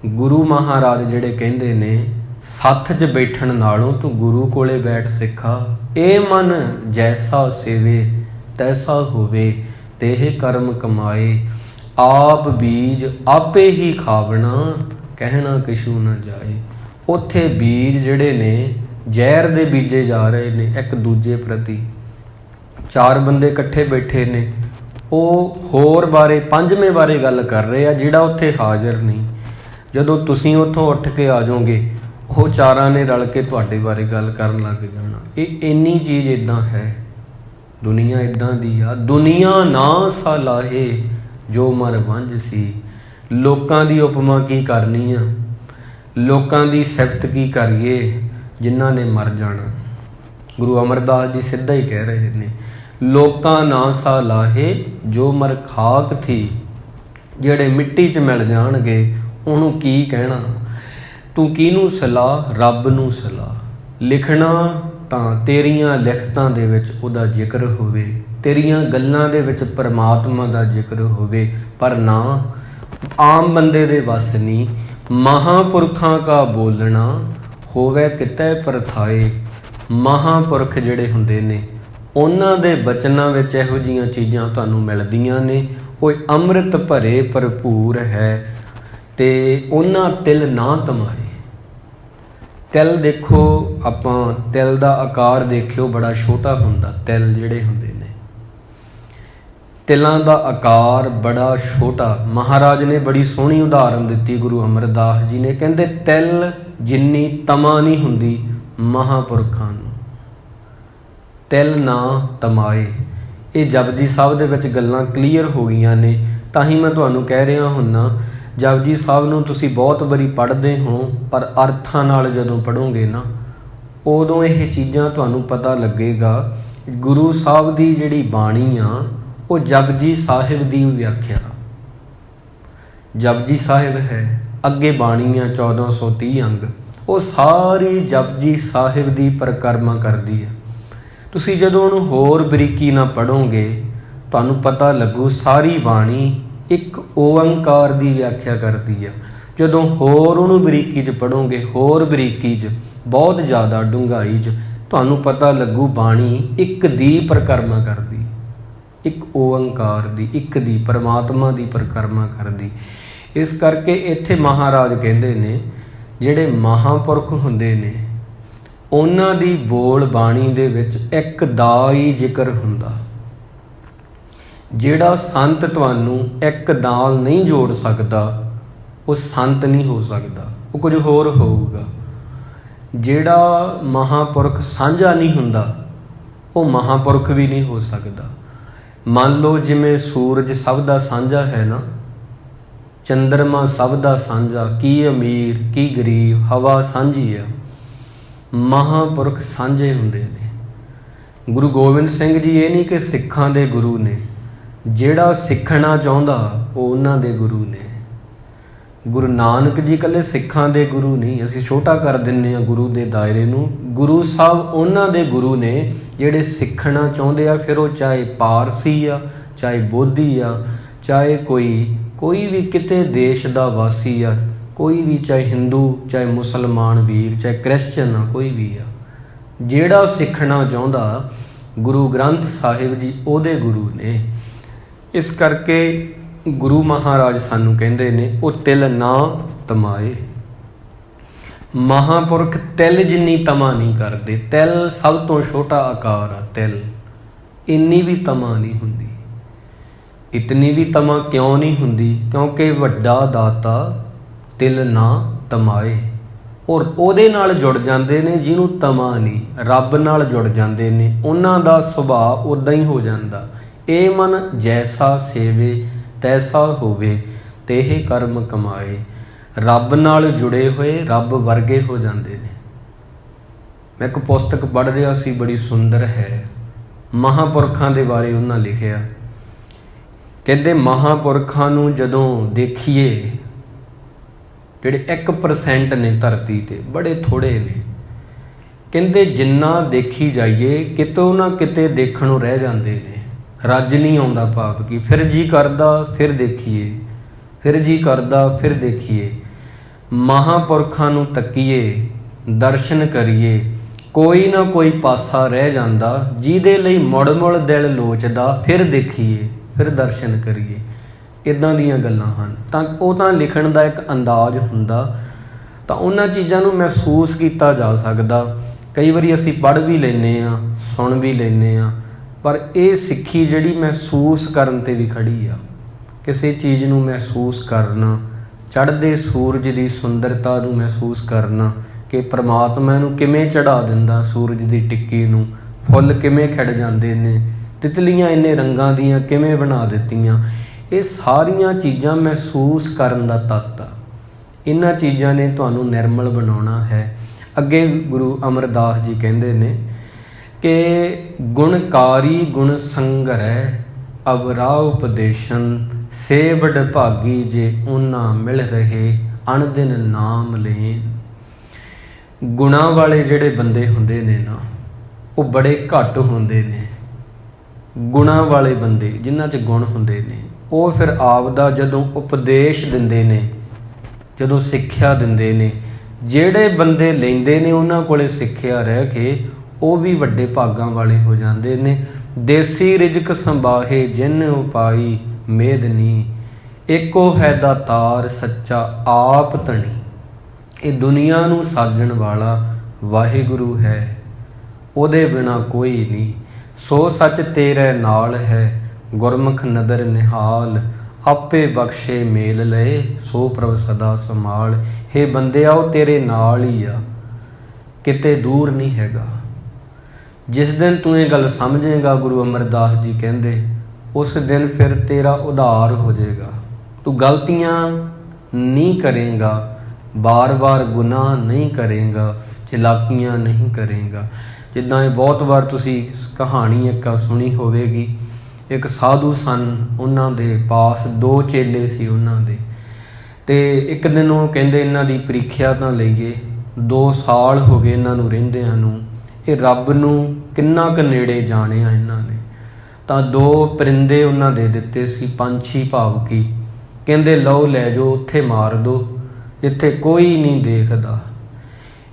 ਗੁਰੂ ਮਹਾਰਾਜ ਜਿਹੜੇ ਕਹਿੰਦੇ ਨੇ, ਸੱਥ 'ਚ ਬੈਠਣ ਨਾਲੋਂ ਤੂੰ ਗੁਰੂ ਕੋਲੇ ਬੈਠ ਸਿੱਖਾ। ਇਹ ਮਨ ਜੈਸਾ ਸੇਵੇ ਤੈਸਾ ਹੋਵੇ, ਤੇਹ ਕਰਮ ਕਮਾਏ। ਆਪ ਬੀਜ ਆਪੇ ਹੀ ਖਾਵਣਾ, ਕਹਿਣਾ ਕਿਛੂ ਨਾ ਜਾਏ। ਉੱਥੇ ਬੀਜ ਜਿਹੜੇ ਨੇ ਜ਼ਹਿਰ ਦੇ ਬੀਜੇ ਜਾ ਰਹੇ ਨੇ ਇੱਕ ਦੂਜੇ ਪ੍ਰਤੀ। ਚਾਰ ਬੰਦੇ ਇਕੱਠੇ ਬੈਠੇ ਨੇ, ਉਹ ਹੋਰ ਬਾਰੇ, ਪੰਜਵੇਂ ਬਾਰੇ ਗੱਲ ਕਰ ਰਹੇ ਆ ਜਿਹੜਾ ਉੱਥੇ ਹਾਜ਼ਰ ਨਹੀਂ। ਜਦੋਂ ਤੁਸੀਂ ਉੱਥੋਂ ਉੱਠ ਕੇ ਆ ਜਾਓਗੇ, ਉਹ ਚਾਰਾਂ ਨੇ ਰਲ ਕੇ ਤੁਹਾਡੇ ਬਾਰੇ ਗੱਲ ਕਰਨ ਲੱਗ ਜਾਣਾ। ਇਹ ਇੰਨੀ ਚੀਜ਼ ਇੱਦਾਂ ਹੈ, ਦੁਨੀਆ ਇੱਦਾਂ ਦੀ ਆ। ਦੁਨੀਆ ਨਾ ਸਲਾਹੇ ਜੋ ਮਰ ਵੰਝ ਸੀ। ਲੋਕਾਂ ਦੀ ਉਪਮਾ ਕੀ ਕਰਨੀ ਆ, ਲੋਕਾਂ ਦੀ ਸਿਫਤ ਕੀ ਕਰੀਏ ਜਿਨ੍ਹਾਂ ਨੇ ਮਰ ਜਾਣਾ। ਗੁਰੂ ਅਮਰਦਾਸ ਜੀ ਸਿੱਧਾ ਹੀ ਕਹਿ ਰਹੇ ਨੇ, ਲੋਕਾਂ ਨਾ ਸਲਾਹੇ ਜੋ ਮਰ ਖਾਕ ਥੀ। ਜਿਹੜੇ ਮਿੱਟੀ 'ਚ ਮਿਲ ਜਾਣਗੇ ਉਹਨੂੰ ਕੀ ਕਹਿਣਾ। ਤੂੰ ਕਿਹਨੂੰ ਸਲਾਹ, ਰੱਬ ਨੂੰ ਸਲਾਹ। ਲਿਖਣਾ ਤਾਂ ਤੇਰੀਆਂ ਲਿਖਤਾਂ ਦੇ ਵਿੱਚ ਉਹਦਾ ਜ਼ਿਕਰ ਹੋਵੇ, ਤੇਰੀਆਂ ਗੱਲਾਂ ਦੇ ਵਿੱਚ ਪਰਮਾਤਮਾ ਦਾ ਜ਼ਿਕਰ ਹੋਵੇ, ਪਰ ਨਾ ਆਮ ਬੰਦੇ ਦੇ ਵੱਸ ਨਹੀਂ। ਮਹਾਂਪੁਰਖਾਂ ਕਾ ਬੋਲਣਾ ਹੋਵੇ ਕਿਤੇ ਪਰਥਾਏ। ਮਹਾਂਪੁਰਖ ਜਿਹੜੇ ਹੁੰਦੇ ਨੇ ਉਹਨਾਂ ਦੇ ਬਚਨਾਂ ਵਿੱਚ ਇਹੋ ਜਿਹੀਆਂ ਚੀਜ਼ਾਂ ਤੁਹਾਨੂੰ ਮਿਲਦੀਆਂ ਨੇ। ਉਹ ਅੰਮ੍ਰਿਤ ਭਰੇ ਭਰਪੂਰ ਹੈ ਤੇ ਉਹਨਾਂ ਤਿਲ ਨਾ ਤਮਾਏ। ਤਿਲ ਦੇਖੋ, ਆਪਾਂ ਤਿਲ ਦਾ ਆਕਾਰ ਦੇਖਿਓ ਬੜਾ ਛੋਟਾ ਹੁੰਦਾ। ਤਿਲ ਜਿਹੜੇ ਹੁੰਦੇ ਨੇ, ਤਿਲਾਂ ਦਾ ਆਕਾਰ ਬੜਾ ਛੋਟਾ। ਮਹਾਰਾਜ ਨੇ ਬੜੀ ਸੋਹਣੀ ਉਦਾਹਰਨ ਦਿੱਤੀ ਗੁਰੂ ਅਮਰਦਾਸ ਜੀ ਨੇ, ਕਹਿੰਦੇ ਤਿਲ ਜਿੰਨੀ ਤਮਾ ਨਹੀਂ ਹੁੰਦੀ ਮਹਾਂਪੁਰਖਾਂ ਨੂੰ। ਤਿਲ ਨਾ ਤਮਾਏ। ਇਹ ਜਪਜੀ ਸਾਹਿਬ ਦੇ ਵਿੱਚ ਗੱਲਾਂ ਕਲੀਅਰ ਹੋ ਗਈਆਂ ਨੇ। ਤਾਂ ਹੀ ਮੈਂ ਤੁਹਾਨੂੰ ਕਹਿ ਰਿਹਾ ਹੁੰਨਾ, ਜਪਜੀ ਸਾਹਿਬ ਨੂੰ ਤੁਸੀਂ ਬਹੁਤ ਵਾਰੀ ਪੜ੍ਹਦੇ ਹੋ, ਪਰ ਅਰਥਾਂ ਨਾਲ ਜਦੋਂ ਪੜ੍ਹੋਗੇ ਨਾ ਉਦੋਂ ਇਹ ਚੀਜ਼ਾਂ ਤੁਹਾਨੂੰ ਪਤਾ ਲੱਗੇਗਾ। ਗੁਰੂ ਸਾਹਿਬ ਦੀ ਜਿਹੜੀ ਬਾਣੀ ਆ ਉਹ ਜਪਜੀ ਸਾਹਿਬ ਦੀ ਵਿਆਖਿਆ। ਜਪਜੀ ਸਾਹਿਬ ਹੈ, ਅੱਗੇ ਬਾਣੀ ਆ 1430 ਅੰਗ, ਉਹ ਸਾਰੀ ਜਪਜੀ ਸਾਹਿਬ ਦੀ ਪਰਿਕਰਮਾ ਕਰਦੀ ਹੈ। ਤੁਸੀਂ ਜਦੋਂ ਉਹਨੂੰ ਹੋਰ ਬਰੀਕੀ ਨਾਲ ਪੜ੍ਹੋਗੇ ਤੁਹਾਨੂੰ ਪਤਾ ਲੱਗੂ ਸਾਰੀ ਬਾਣੀ ਇੱਕ ਓਅੰਕਾਰ ਦੀ ਵਿਆਖਿਆ ਕਰਦੀ ਆ। ਜਦੋਂ ਹੋਰ ਉਹਨੂੰ ਬਰੀਕੀ 'ਚ ਪੜ੍ਹੋਗੇ, ਹੋਰ ਬਰੀਕੀ 'ਚ, ਬਹੁਤ ਜ਼ਿਆਦਾ ਡੂੰਘਾਈ 'ਚ, ਤੁਹਾਨੂੰ ਪਤਾ ਲੱਗੂ ਬਾਣੀ ਇੱਕ ਦੀ ਪਰਿਕਰਮਾ ਕਰਦੀ, ਇੱਕ ਓਅੰਕਾਰ ਦੀ, ਇੱਕ ਦੀ, ਪਰਮਾਤਮਾ ਦੀ ਪਰਿਕਰਮਾ ਕਰਦੀ। ਇਸ ਕਰਕੇ ਇੱਥੇ ਮਹਾਰਾਜ ਕਹਿੰਦੇ ਨੇ ਜਿਹੜੇ ਮਹਾਂਪੁਰਖ ਹੁੰਦੇ ਨੇ ਉਹਨਾਂ ਦੀ ਬੋਲ ਬਾਣੀ ਦੇ ਵਿੱਚ ਇੱਕ ਦਾ ਹੀ ਜ਼ਿਕਰ ਹੁੰਦਾ। ਜਿਹੜਾ ਸੰਤ ਤੁਹਾਨੂੰ ਇੱਕ ਨਾਲ ਨਹੀਂ ਜੋੜ ਸਕਦਾ ਉਹ ਸੰਤ ਨਹੀਂ ਹੋ ਸਕਦਾ, ਉਹ ਕੁਝ ਹੋਰ ਹੋਊਗਾ। ਜਿਹੜਾ ਮਹਾਂਪੁਰਖ ਸਾਂਝਾ ਨਹੀਂ ਹੁੰਦਾ ਉਹ ਮਹਾਂਪੁਰਖ ਵੀ ਨਹੀਂ ਹੋ ਸਕਦਾ। ਮੰਨ ਲਓ ਜਿਵੇਂ ਸੂਰਜ ਸਭ ਦਾ ਸਾਂਝਾ ਹੈ ਨਾ, ਚੰਦਰਮਾ ਸਭ ਦਾ ਸਾਂਝਾ, ਕੀ ਅਮੀਰ ਕੀ ਗਰੀਬ, ਹਵਾ ਸਾਂਝੀ ਆ। ਮਹਾਂਪੁਰਖ ਸਾਂਝੇ ਹੁੰਦੇ ਨੇ। ਗੁਰੂ ਗੋਬਿੰਦ ਸਿੰਘ ਜੀ ਇਹ ਨਹੀਂ ਕਿ ਸਿੱਖਾਂ ਦੇ ਗੁਰੂ ਨੇ, ਜਿਹੜਾ ਸਿੱਖਣਾ ਚਾਹੁੰਦਾ ਉਹ ਉਹਨਾਂ ਦੇ ਗੁਰੂ ਨੇ। ਗੁਰੂ ਨਾਨਕ ਜੀ ਇਕੱਲੇ ਸਿੱਖਾਂ ਦੇ ਗੁਰੂ ਨਹੀਂ, ਅਸੀਂ ਛੋਟਾ ਕਰ ਦਿੰਦੇ ਹਾਂ ਗੁਰੂ ਦੇ ਦਾਇਰੇ ਨੂੰ। ਗੁਰੂ ਸਾਹਿਬ ਉਹਨਾਂ ਦੇ ਗੁਰੂ ਨੇ ਜਿਹੜੇ ਸਿੱਖਣਾ ਚਾਹੁੰਦੇ ਆ, ਫਿਰ ਉਹ ਚਾਹੇ ਪਾਰਸੀ ਆ, ਚਾਹੇ ਬੋਧੀ ਆ, ਚਾਹੇ ਕੋਈ ਵੀ ਕਿਤੇ ਦੇਸ਼ ਦਾ ਵਾਸੀ ਆ, ਕੋਈ ਵੀ, ਚਾਹੇ ਹਿੰਦੂ, ਚਾਹੇ ਮੁਸਲਮਾਨ ਵੀਰ, ਚਾਹੇ ਕ੍ਰਿਸਚਨ ਆ, ਕੋਈ ਵੀ ਆ, ਜਿਹੜਾ ਸਿੱਖਣਾ ਚਾਹੁੰਦਾ ਗੁਰੂ ਗ੍ਰੰਥ ਸਾਹਿਬ ਜੀ ਉਹਦੇ ਗੁਰੂ ਨੇ। ਇਸ ਕਰਕੇ ਗੁਰੂ ਮਹਾਰਾਜ ਸਾਨੂੰ ਕਹਿੰਦੇ ਨੇ ਉਹ ਤਿਲ ਨਾ ਤਮਾਏ। ਮਹਾਂਪੁਰਖ ਤਿਲ ਜਿੰਨੀ ਤਮਾ ਨਹੀਂ ਕਰਦੇ। ਤਿਲ ਸਭ ਤੋਂ ਛੋਟਾ ਆਕਾਰ ਆ। ਤਿਲ ਇੰਨੀ ਵੀ ਤਮਾ ਨਹੀਂ ਹੁੰਦੀ। ਇਤਨੀ ਵੀ ਤਮਾ ਕਿਉਂ ਨਹੀਂ ਹੁੰਦੀ? ਕਿਉਂਕਿ ਵੱਡਾ ਦਾਤਾ ਤਿਲ ਨਾ ਤਮਾਏ। ਔਰ ਉਹਦੇ ਨਾਲ ਜੁੜ ਜਾਂਦੇ ਨੇ ਜਿਹਨੂੰ ਤਮਾ ਨਹੀਂ, ਰੱਬ ਨਾਲ ਜੁੜ ਜਾਂਦੇ ਨੇ। ਉਹਨਾਂ ਦਾ ਸੁਭਾਅ ਉੱਦਾਂ ਹੀ ਹੋ ਜਾਂਦਾ। ਇਹ ਮਨ ਜੈਸਾ ਸੇਵੇ ਤੈਸਾ ਹੋਵੇ, ਤੇਹ ਕਰਮ ਕਮਾਏ। ਰੱਬ ਨਾਲ ਜੁੜੇ ਹੋਏ ਰੱਬ ਵਰਗੇ ਹੋ ਜਾਂਦੇ ਨੇ। ਮੈਂ ਇੱਕ ਪੁਸਤਕ ਪੜ੍ਹ ਰਿਹਾ ਸੀ, ਬੜੀ ਸੁੰਦਰ ਹੈ। ਮਹਾਂਪੁਰਖਾਂ ਦੇ ਬਾਰੇ ਉਹਨਾਂ ਲਿਖਿਆ। ਕਹਿੰਦੇ ਮਹਾਂਪੁਰਖਾਂ ਨੂੰ ਜਦੋਂ ਦੇਖੀਏ, ਜਿਹੜੇ 1% ਨੇ ਧਰਤੀ ਤੇ, ਬੜੇ ਥੋੜੇ ਨੇ। ਕਹਿੰਦੇ ਜਿੰਨਾ ਦੇਖੀ ਜਾਈਏ ਕਿਤੋਂ ਨਾ ਕਿਤੇ ਦੇਖਣੋਂ ਰਹਿ ਜਾਂਦੇ ਨੇ। ਰੱਜ ਨਹੀਂ ਆਉਂਦਾ, ਭਾਵ ਕਿ ਫਿਰ ਜੀ ਕਰਦਾ ਫਿਰ ਦੇਖੀਏ, ਫਿਰ ਜੀ ਕਰਦਾ ਫਿਰ ਦੇਖੀਏ। ਮਹਾਂਪੁਰਖਾਂ ਨੂੰ ਤੱਕੀਏ, ਦਰਸ਼ਨ ਕਰੀਏ, ਕੋਈ ਨਾ ਕੋਈ ਪਾਸਾ ਰਹਿ ਜਾਂਦਾ ਜਿਹਦੇ ਲਈ ਮੁੜ ਮੁੜ ਦਿਲ ਲੋਚਦਾ, ਫਿਰ ਦੇਖੀਏ ਫਿਰ ਦਰਸ਼ਨ ਕਰੀਏ। ਇੱਦਾਂ ਦੀਆਂ ਗੱਲਾਂ ਹਨ। ਤਾਂ ਉਹ ਤਾਂ ਲਿਖਣ ਦਾ ਇੱਕ ਅੰਦਾਜ਼ ਹੁੰਦਾ, ਤਾਂ ਉਹਨਾਂ ਚੀਜ਼ਾਂ ਨੂੰ ਮਹਿਸੂਸ ਕੀਤਾ ਜਾ ਸਕਦਾ। ਕਈ ਵਾਰੀ ਅਸੀਂ ਪੜ੍ਹ ਵੀ ਲੈਂਦੇ ਹਾਂ, ਸੁਣ ਵੀ ਲੈਂਦੇ ਹਾਂ, ਪਰ ਇਹ ਸਿੱਖੀ ਜਿਹੜੀ ਮਹਿਸੂਸ ਕਰਨ 'ਤੇ ਵੀ ਖੜੀ ਆ। ਕਿਸੇ ਚੀਜ਼ ਨੂੰ ਮਹਿਸੂਸ ਕਰਨਾ, ਚੜ੍ਹਦੇ ਸੂਰਜ ਦੀ ਸੁੰਦਰਤਾ ਨੂੰ ਮਹਿਸੂਸ ਕਰਨਾ, ਕਿ ਪ੍ਰਮਾਤਮਾ ਨੂੰ ਕਿਵੇਂ ਚੜਾ ਦਿੰਦਾ ਸੂਰਜ ਦੀ ਟਿੱਕੀ ਨੂੰ, ਫੁੱਲ ਕਿਵੇਂ ਖਿੜ ਜਾਂਦੇ ਨੇ, ਤਿਤਲੀਆਂ ਇੰਨੇ ਰੰਗਾਂ ਦੀਆਂ ਕਿਵੇਂ ਬਣਾ ਦਿੱਤੀਆਂ। ਇਹ ਸਾਰੀਆਂ ਚੀਜ਼ਾਂ ਮਹਿਸੂਸ ਕਰਨ ਦਾ ਤੱਤ ਆ। ਇਹਨਾਂ ਚੀਜ਼ਾਂ ਨੇ ਤੁਹਾਨੂੰ ਨਿਰਮਲ ਬਣਾਉਣਾ ਹੈ। ਅੱਗੇ ਗੁਰੂ ਅਮਰਦਾਸ ਜੀ ਕਹਿੰਦੇ ਨੇ ਕਿ ਗੁਣਕਾਰੀ ਗੁਣ ਸੰਗਰੈ ਅਵਰਾ ਉਪਦੇਸ਼ਨ, ਸੇ ਵਡ ਭਾਗੀ ਜੇ ਉਹਨਾਂ ਮਿਲ ਰਹੇ ਅਣਦਿਨ ਨਾਮ ਲੈਣ। ਗੁਣਾਂ ਵਾਲੇ ਜਿਹੜੇ ਬੰਦੇ ਹੁੰਦੇ ਨੇ ਨਾ, ਉਹ ਬੜੇ ਘੱਟ ਹੁੰਦੇ ਨੇ। ਗੁਣਾਂ ਵਾਲੇ ਬੰਦੇ ਜਿਨ੍ਹਾਂ 'ਚ ਗੁਣ ਹੁੰਦੇ ਨੇ, ਉਹ ਫਿਰ ਆਪ ਦਾ ਜਦੋਂ ਉਪਦੇਸ਼ ਦਿੰਦੇ ਨੇ, ਜਦੋਂ ਸਿੱਖਿਆ ਦਿੰਦੇ ਨੇ, ਜਿਹੜੇ ਬੰਦੇ ਲੈਂਦੇ ਨੇ ਉਹਨਾਂ ਕੋਲੇ ਸਿੱਖਿਆ ਰਹਿ ਕੇ ਉਹ ਵੀ ਵੱਡੇ ਭਾਗਾਂ ਵਾਲੇ ਹੋ ਜਾਂਦੇ ਨੇ। ਦੇਸੀ ਰਿਜਕ ਸੰਭਾਹੇ ਜਿਨ ਉਪਾਈ ਮੇਦਨੀ, ਏਕੋ ਹੈ ਦਾਤਾਰ ਸੱਚਾ ਆਪ ਧਣੀ। ਇਹ ਦੁਨੀਆ ਨੂੰ ਸਾਜਣ ਵਾਲਾ ਵਾਹਿਗੁਰੂ ਹੈ, ਉਹਦੇ ਬਿਨਾ ਕੋਈ ਨਹੀਂ। ਸੋ ਸੱਚ ਤੇਰੇ ਨਾਲ ਹੈ, ਗੁਰਮੁਖ ਨਦਰ ਨਿਹਾਲ, ਆਪੇ ਬਖਸ਼ੇ ਮੇਲ ਲਏ, ਸੋ ਪ੍ਰਭ ਸਦਾ ਸੰਭਾਲ। ਹੇ ਬੰਦਿਆ, ਉਹ ਤੇਰੇ ਨਾਲ ਹੀ ਆ, ਕਿਤੇ ਦੂਰ ਨਹੀਂ ਹੈਗਾ। ਜਿਸ ਦਿਨ ਤੂੰ ਇਹ ਗੱਲ ਸਮਝੇਗਾ, ਗੁਰੂ ਅਮਰਦਾਸ ਜੀ ਕਹਿੰਦੇ, ਉਸ ਦਿਨ ਫਿਰ ਤੇਰਾ ਉਧਾਰ ਹੋ ਜਾਏਗਾ। ਤੂੰ ਗਲਤੀਆਂ ਨਹੀਂ ਕਰੇਗਾ, ਬਾਰ-ਬਾਰ ਗੁਨਾਹ ਨਹੀਂ ਕਰੇਗਾ, ਚਲਾਕੀਆਂ ਨਹੀਂ ਕਰੇਗਾ। ਜਿੱਦਾਂ ਇਹ ਬਹੁਤ ਵਾਰ ਤੁਸੀਂ ਕਹਾਣੀ ਇੱਕ ਸੁਣੀ ਹੋਵੇਗੀ। ਇੱਕ ਸਾਧੂ ਸਨ, ਉਹਨਾਂ ਦੇ ਪਾਸ 2 ਚੇਲੇ ਸੀ ਉਹਨਾਂ ਦੇ, ਅਤੇ ਇੱਕ ਦਿਨ ਉਹ ਕਹਿੰਦੇ ਇਹਨਾਂ ਦੀ ਪ੍ਰੀਖਿਆ ਤਾਂ ਲਈਏ। 2 ਸਾਲ ਹੋ ਗਏ ਇਹਨਾਂ ਨੂੰ ਰਹਿੰਦਿਆਂ ਨੂੰ। ਇਹ ਰੱਬ ਨੂੰ ਕਿੰਨਾ ਕੁ ਨੇੜੇ ਜਾਣਿਆ ਇਹਨਾਂ ਨੇ। ਤਾਂ 2 ਪਰਿੰਦੇ ਉਹਨਾਂ ਦੇ ਦਿੱਤੇ ਸੀ, ਪੰਛੀ ਭਾਵ ਕੀ। ਕਹਿੰਦੇ ਲਓ ਲੈ ਜਾਓ, ਉੱਥੇ ਮਾਰ ਦਿਓ ਜਿੱਥੇ ਕੋਈ ਨਹੀਂ ਦੇਖਦਾ।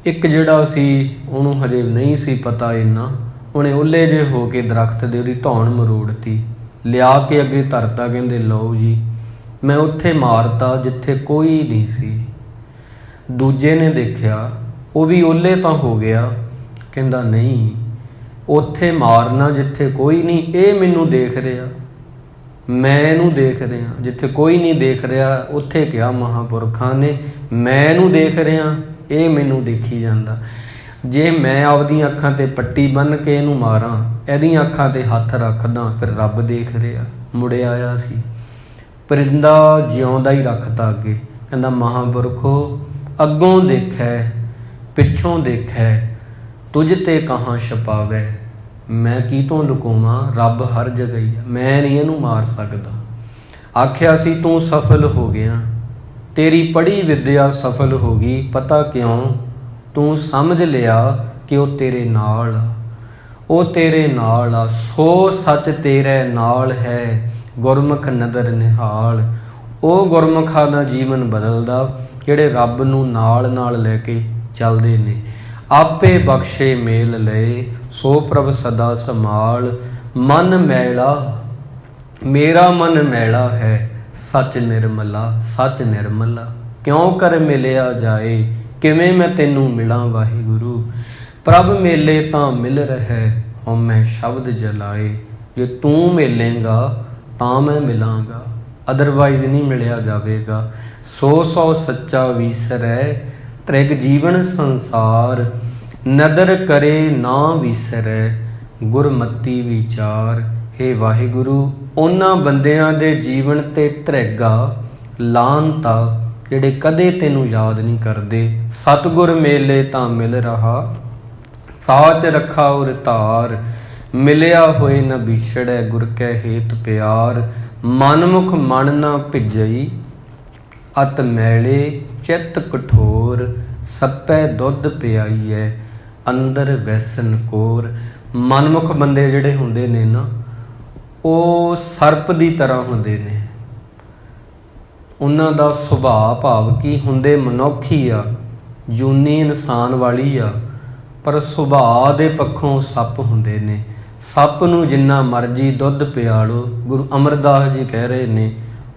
ਇੱਕ ਜਿਹੜਾ ਸੀ ਉਹਨੂੰ ਹਜੇ ਨਹੀਂ ਸੀ ਪਤਾ ਇੰਨਾ, ਉਹਨੇ ਓਲੇ ਜਿਹੇ ਹੋ ਕੇ ਦਰਖਤ ਦੇ ਉਹਦੀ ਧੌਣ ਮਰੋੜਤੀ, ਲਿਆ ਕੇ ਅੱਗੇ ਧਰਤਾ। ਕਹਿੰਦੇ ਲਓ ਜੀ, ਮੈਂ ਉੱਥੇ ਮਾਰਤਾ ਜਿੱਥੇ ਕੋਈ ਨਹੀਂ ਸੀ। ਦੂਜੇ ਨੇ ਦੇਖਿਆ, ਉਹ ਵੀ ਓਲੇ ਤਾਂ ਹੋ ਗਿਆ। ਕਹਿੰਦਾ ਨਹੀਂ, ਉੱਥੇ ਮਾਰਨਾ ਜਿੱਥੇ ਕੋਈ ਨਹੀਂ, ਇਹ ਮੈਨੂੰ ਦੇਖ ਰਿਹਾ, ਮੈਂ ਇਹਨੂੰ ਦੇਖ ਰਿਹਾ। ਜਿੱਥੇ ਕੋਈ ਨਹੀਂ ਦੇਖ ਰਿਹਾ, ਉੱਥੇ ਕਿਹਾ ਮਹਾਂਪੁਰਖਾਂ ਨੇ, ਮੈਂ ਇਹਨੂੰ ਦੇਖ ਰਿਹਾ, ਇਹ ਮੈਨੂੰ ਦੇਖੀ ਜਾਂਦਾ। ਜੇ ਮੈਂ ਆਪਦੀਆਂ ਅੱਖਾਂ 'ਤੇ ਪੱਟੀ ਬੰਨ੍ਹ ਕੇ ਇਹਨੂੰ ਮਾਰਾਂ, ਇਹਦੀਆਂ ਅੱਖਾਂ 'ਤੇ ਹੱਥ ਰੱਖਦਾ, ਫਿਰ ਰੱਬ ਦੇਖ ਰਿਹਾ। ਮੁੜ ਆਇਆ ਸੀ, ਪਰਿੰਦਾ ਜਿਉਂਦਾ ਹੀ ਰੱਖਤਾ ਅੱਗੇ। ਕਹਿੰਦਾ ਮਹਾਂਪੁਰਖੋ, ਅੱਗੋਂ ਦੇਖੈ ਪਿੱਛੋਂ ਦੇਖੈ, ਤੁਝ ਤੇ ਕਹਾਂ ਛਪਾਵੈ। ਮੈਂ ਕੀ ਤੋਂ ਲੁਕਾਵਾਂ, ਰੱਬ ਹਰ ਜਗ੍ਹਾ ਹੀ ਆ, ਮੈਂ ਨਹੀਂ ਇਹਨੂੰ ਮਾਰ ਸਕਦਾ। ਆਖਿਆ ਸੀ ਤੂੰ ਸਫਲ ਹੋ ਗਿਆ, ਤੇਰੀ ਪੜ੍ਹੀ ਵਿੱਦਿਆ ਸਫਲ ਹੋ ਗਈ। ਪਤਾ ਕਿਉਂ? ਤੂੰ ਸਮਝ ਲਿਆ ਕਿ ਉਹ ਤੇਰੇ ਨਾਲ ਆ, ਉਹ ਤੇਰੇ ਨਾਲ ਆ। ਸੋ ਸੱਚ ਤੇਰੇ ਨਾਲ ਹੈ, ਗੁਰਮੁਖ ਨਦਰ ਨਿਹਾਲ। ਉਹ ਗੁਰਮੁਖਾਂ ਦਾ ਜੀਵਨ ਬਦਲਦਾ ਜਿਹੜੇ ਰੱਬ ਨੂੰ ਨਾਲ ਨਾਲ ਲੈ ਕੇ ਚੱਲਦੇ ਨੇ। ਆਪੇ ਬਖਸ਼ੇ ਮੇਲ ਲਏ, ਸੋ ਪ੍ਰਭ ਸਦਾ ਸੰਭਾਲ। ਮਨ ਮੈਲਾ, ਮੇਰਾ ਮਨ ਮੈਲਾ ਹੈ, ਸੱਚ ਨਿਰਮਲਾ, ਸੱਚ ਨਿਰਮਲਾ। ਕਿਉਂ ਕਰ ਮਿਲਿਆ ਜਾਏ, ਕਿਵੇਂ ਮੈਂ ਤੈਨੂੰ ਮਿਲਾਂ ਵਾਹਿਗੁਰੂ। ਪ੍ਰਭ ਮੇਲੇ ਤਾਂ ਮਿਲ ਰਹਿ, ਹਉਮੈ ਸ਼ਬਦ ਜਲਾਏ। ਜੇ ਤੂੰ ਮਿਲੇਗਾ ਤਾਂ ਮੈਂ ਮਿਲਾਂਗਾ, ਅਦਰਵਾਈਜ਼ ਨਹੀਂ ਮਿਲਿਆ ਜਾਵੇਗਾ। ਸੋ ਸੌ ਸੱਚਾ ਵੀਸਰੈ, ਤ੍ਰਿਗ ਜੀਵਨ ਸੰਸਾਰ। ਨਦਰ ਕਰੇ ਨਾ ਵੀਸਰੈ, ਗੁਰਮਤੀ ਵਿਚਾਰ। ਹੇ ਵਾਹਿਗੁਰੂ, ਉਹਨਾਂ ਬੰਦਿਆਂ ਦੇ ਜੀਵਨ 'ਤੇ ਧਰੇਗਾ ਲਾਹਨਤਾ ਜਿਹੜੇ ਕਦੇ ਤੈਨੂੰ ਯਾਦ ਨਹੀਂ ਕਰਦੇ। ਸਤਿਗੁਰ ਮੇਲੇ ਤਾਂ ਮਿਲ ਰਹਾ, ਸਾਚ ਰੱਖਾ ਉਰ ਧਾਰ। ਮਿਲਿਆ ਹੋਏ ਨ ਵਿਛੜੈ, ਗੁਰ ਕੈ ਹੇਤ ਪਿਆਰ। ਮਨਮੁਖ ਮਨ ਨਾ ਭਿਜਈ, ਅਤ ਮੈਲੇ ਚਿੱਤ ਕਠੋਰ। ਸੱਪੈ ਦੁੱਧ ਪਿਆਈਐ, ਅੰਦਰ ਵੈਸਨ ਕੋਰ। ਮਨਮੁਖ ਬੰਦੇ ਜਿਹੜੇ ਹੁੰਦੇ ਨੇ ਨਾ, ਉਹ ਸਰਪ ਦੀ ਤਰ੍ਹਾਂ ਹੁੰਦੇ ਨੇ। ਉਹਨਾਂ ਦਾ ਸੁਭਾਅ ਭਾਵ ਕੀ ਹੁੰਦੇ, ਮਨੁੱਖੀ ਆ, ਜੂਨੀ ਇਨਸਾਨ ਵਾਲੀ ਆ, ਪਰ ਸੁਭਾਅ ਦੇ ਪੱਖੋਂ ਸੱਪ ਹੁੰਦੇ ਨੇ। ਸੱਪ ਨੂੰ ਜਿੰਨਾ ਮਰਜ਼ੀ ਦੁੱਧ ਪਿਆ ਲਓ, ਗੁਰੂ ਅਮਰਦਾਸ ਜੀ ਕਹਿ ਰਹੇ ਨੇ,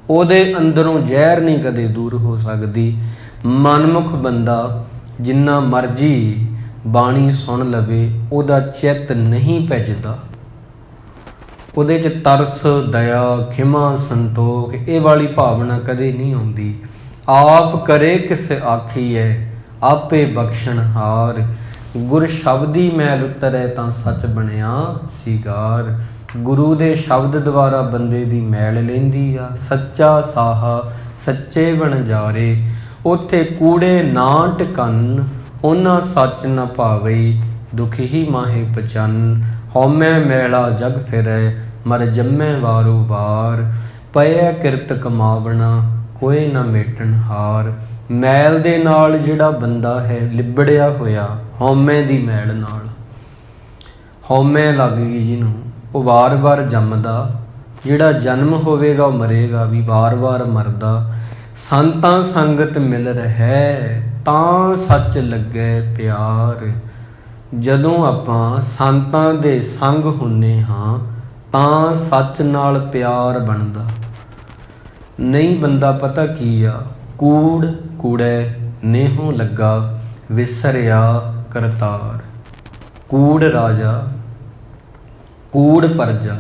ਉਹਦੇ ਅੰਦਰੋਂ ਜ਼ਹਿਰ ਨਹੀਂ ਕਦੇ ਦੂਰ ਹੋ ਸਕਦੀ। ਮਨਮੁਖ ਬੰਦਾ ਜਿੰਨਾ ਮਰਜ਼ੀ ਬਾਣੀ ਸੁਣ ਲਵੇ, ਉਹਦਾ ਚਿੱਤ ਨਹੀਂ ਭਿੱਜਦਾ। ਉਹਦੇ 'ਚ ਤਰਸ, ਦਇਆ, ਖਿਮਾ, ਸੰਤੋਖ, ਇਹ ਵਾਲੀ ਭਾਵਨਾ ਕਦੇ ਨਹੀਂ ਆਉਂਦੀ। ਆਪ ਕਰੇ ਕਿਸ ਆਖੀਐ, आपे बख्शणहार। गुर शब्दी मैल उतरै तां सच बनिया सिगार। गुरु दे शब्द द्वारा बंदे दी मैल लैंदी आ। सच्चा साहा सच्चे बनजारे, उथे कूड़े ना टिकन। उन्हां सच न भावई, दुख ही माहे पचन। हौमै मैला जग फिरै, मर जम्मै वारो वार। पयै किरत कमावना, कोई न मेटन हार। मैल ਦੇ ਨਾਲ ਜਿਹੜਾ ਬੰਦਾ ਹੈ ਲਿਬੜਿਆ ਹੋਇਆ ਹਉਮੈ ਦੀ ਮੈਲ ਨਾਲ, ਹਉਮੈ ਲੱਗ ਗਈ ਜਿਹਨੂੰ, ਉਹ ਵਾਰ-ਵਾਰ ਜੰਮਦਾ। ਜਿਹੜਾ ਜਨਮ ਹੋਵੇਗਾ ਉਹ ਮਰੇਗਾ ਵੀ, ਵਾਰ-ਵਾਰ ਮਰਦਾ। ਸੰਤਾਂ ਸੰਗਤ ਮਿਲ ਰਹਿ, ਤਾਂ ਸੱਚ ਲੱਗੇ ਪਿਆਰ। ਜਦੋਂ ਆਪਾਂ ਸੰਤਾਂ ਦੇ ਸੰਗ ਹੁੰਨੇ ਹਾਂ ਤਾਂ ਸੱਚ ਨਾਲ ਪਿਆਰ ਬਣਦਾ। ਨਹੀਂ ਬੰਦਾ ਪਤਾ ਕੀ ਆ, ਕੂੜ ਕੂੜੈ ਨੇਹੋਂ ਲੱਗਾ, ਵਿਸਰਿਆ ਕਰਤਾਰ। ਕੂੜ ਰਾਜਾ, ਕੂੜ ਪਰਜਾ।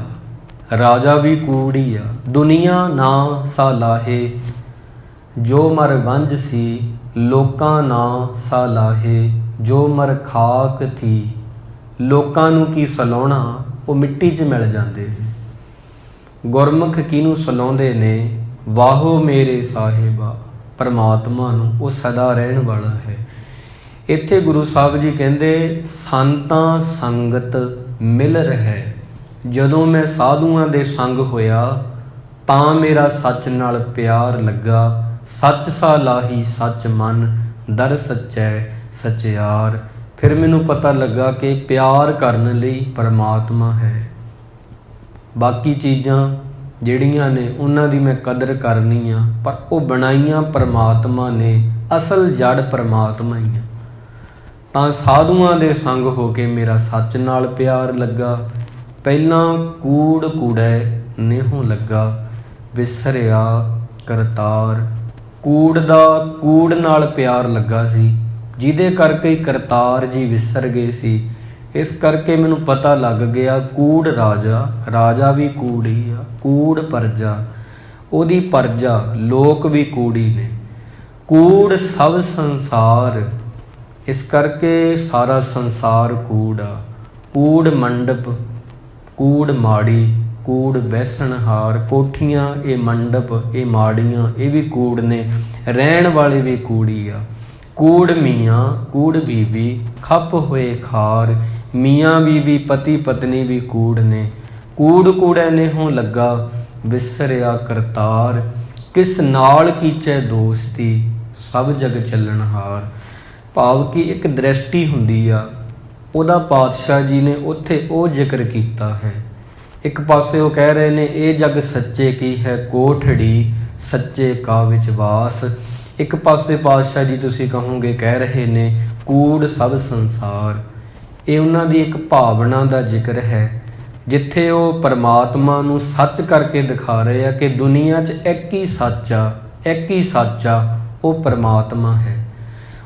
ਰਾਜਾ ਵੀ ਕੂੜ ਹੀ ਆ। ਦੁਨੀਆ ਨਾ ਸਾ ਲਾਹੇ, ਜੋ ਮਰ ਵੰਝ ਸੀ। ਲੋਕਾਂ ਨਾ ਸਾ ਲਾਹੇ, ਜੋ ਮਰ ਖਾਕ ਥੀ। ਲੋਕਾਂ ਨੂੰ ਕੀ ਸਲਾਉਣਾ, ਉਹ ਮਿੱਟੀ 'ਚ ਮਿਲ ਜਾਂਦੇ ਨੇ। ਗੁਰਮੁਖ ਕਿਹਨੂੰ ਸਲਾਉਂਦੇ ਨੇ? ਵਾਹੋ ਮੇਰੇ ਸਾਹਿਬਾ, ਪਰਮਾਤਮਾ ਨੂੰ, ਉਹ ਸਦਾ ਰਹਿਣ ਵਾਲਾ ਹੈ। ਇੱਥੇ ਗੁਰੂ ਸਾਹਿਬ ਜੀ ਕਹਿੰਦੇ ਸੰਤਾਂ ਸੰਗਤ ਮਿਲ ਰਹਿ। ਜਦੋਂ ਮੈਂ ਸਾਧੂਆਂ ਦੇ ਸੰਗ ਹੋਇਆ ਤਾਂ ਮੇਰਾ ਸੱਚ ਨਾਲ ਪਿਆਰ ਲੱਗਾ। ਸੱਚ ਸਾ ਲਾਹੀ ਸੱਚ ਮਨ, ਦਰ ਸੱਚੈ ਸਚਿਆਰ। ਫਿਰ ਮੈਨੂੰ ਪਤਾ ਲੱਗਾ ਕਿ ਪਿਆਰ ਕਰਨ ਲਈ ਪਰਮਾਤਮਾ ਹੈ। ਬਾਕੀ ਚੀਜ਼ਾਂ ਜਿਹੜੀਆਂ ਨੇ ਉਹਨਾਂ ਦੀ ਮੈਂ ਕਦਰ ਕਰਨੀ ਆ, ਪਰ ਉਹ ਬਣਾਈਆਂ ਪਰਮਾਤਮਾ ਨੇ, ਅਸਲ ਜੜ ਪਰਮਾਤਮਾ ਹੀ ਆ। ਤਾਂ ਸਾਧੂਆਂ ਦੇ ਸੰਗ ਹੋ ਕੇ ਮੇਰਾ ਸੱਚ ਨਾਲ ਪਿਆਰ ਲੱਗਾ। ਪਹਿਲਾਂ ਕੂੜ ਕੂੜੈ ਨੇਹੋਂ ਲੱਗਾ, ਵਿਸਰਿਆ ਕਰਤਾਰ। ਕੂੜ ਦਾ ਕੂੜ ਨਾਲ ਪਿਆਰ ਲੱਗਾ ਸੀ, ਜਿਹਦੇ ਕਰਕੇ ਕਰਤਾਰ ਜੀ ਵਿਸਰ ਗਏ ਸੀ। ਇਸ ਕਰਕੇ ਮੈਨੂੰ ਪਤਾ ਲੱਗ ਗਿਆ ਕੂੜ ਰਾਜਾ, ਰਾਜਾ ਵੀ ਕੂੜ ਹੀ ਆ। ਕੂੜ ਪਰਜਾ, ਉਹਦੀ ਪਰਜਾ, ਲੋਕ ਵੀ ਕੂੜੀ ਨੇ। ਕੂੜ ਸਭ ਸੰਸਾਰ, ਇਸ ਕਰਕੇ ਸਾਰਾ ਸੰਸਾਰ ਕੂੜ ਆ। ਕੂੜ ਮੰਡਪ, ਕੂੜ ਮਾੜੀ, ਕੂੜ ਬੈਸਣਹਾਰ। ਕੋਠੀਆਂ ਇਹ ਮੰਡਪ, ਇਹ ਮਾੜੀਆਂ, ਇਹ ਵੀ ਕੂੜ ਨੇ। ਰਹਿਣ ਵਾਲੇ ਵੀ ਕੂੜੀ ਆ। ਕੂੜ ਮੀਆਂ, ਕੂੜ ਬੀਬੀ, ਖੱਪ ਹੋਏ ਖਾਰ। ਮੀਆਂ ਬੀਬੀ, ਪਤੀ ਪਤਨੀ ਵੀ ਕੂੜ ਨੇ। ਕੂੜ ਕੂੜੈ ਨੇਹੋਂ ਲੱਗਾ, ਵਿਸਰਿਆ ਕਰਤਾਰ। ਕਿਸ ਨਾਲ ਕੀਚੈ ਦੋਸਤੀ, ਸਭ ਜਗ ਚੱਲਣਹਾਰ। ਭਾਵ ਕਿ ਇੱਕ ਦ੍ਰਿਸ਼ਟੀ ਹੁੰਦੀ ਆ, ਉਹਦਾ ਪਾਤਸ਼ਾਹ ਜੀ ਨੇ ਉੱਥੇ ਉਹ ਜ਼ਿਕਰ ਕੀਤਾ ਹੈ। ਇੱਕ ਪਾਸੇ ਉਹ ਕਹਿ ਰਹੇ ਨੇ ਇਹ ਜਗ ਸੱਚੇ ਕੀ ਹੈ ਕੋਠੜੀ, ਸੱਚੇ ਕਾ ਵਿੱਚ ਵਾਸ। ਇੱਕ ਪਾਸੇ ਪਾਤਸ਼ਾਹ ਜੀ ਤੁਸੀਂ ਕਹੋਗੇ ਕਹਿ ਰਹੇ ਨੇ ਕੂੜ ਸਭ ਸੰਸਾਰ। ਇਹ ਉਹਨਾਂ ਦੀ ਇੱਕ ਭਾਵਨਾ ਦਾ ਜ਼ਿਕਰ ਹੈ, ਜਿੱਥੇ ਉਹ ਪਰਮਾਤਮਾ ਨੂੰ ਸੱਚ ਕਰਕੇ ਦਿਖਾ ਰਹੇ ਆ ਕਿ ਦੁਨੀਆ 'ਚ ਇੱਕ ਹੀ ਸੱਚ ਆ, ਇੱਕ ਹੀ ਸੱਚ ਆ, ਉਹ ਪਰਮਾਤਮਾ ਹੈ।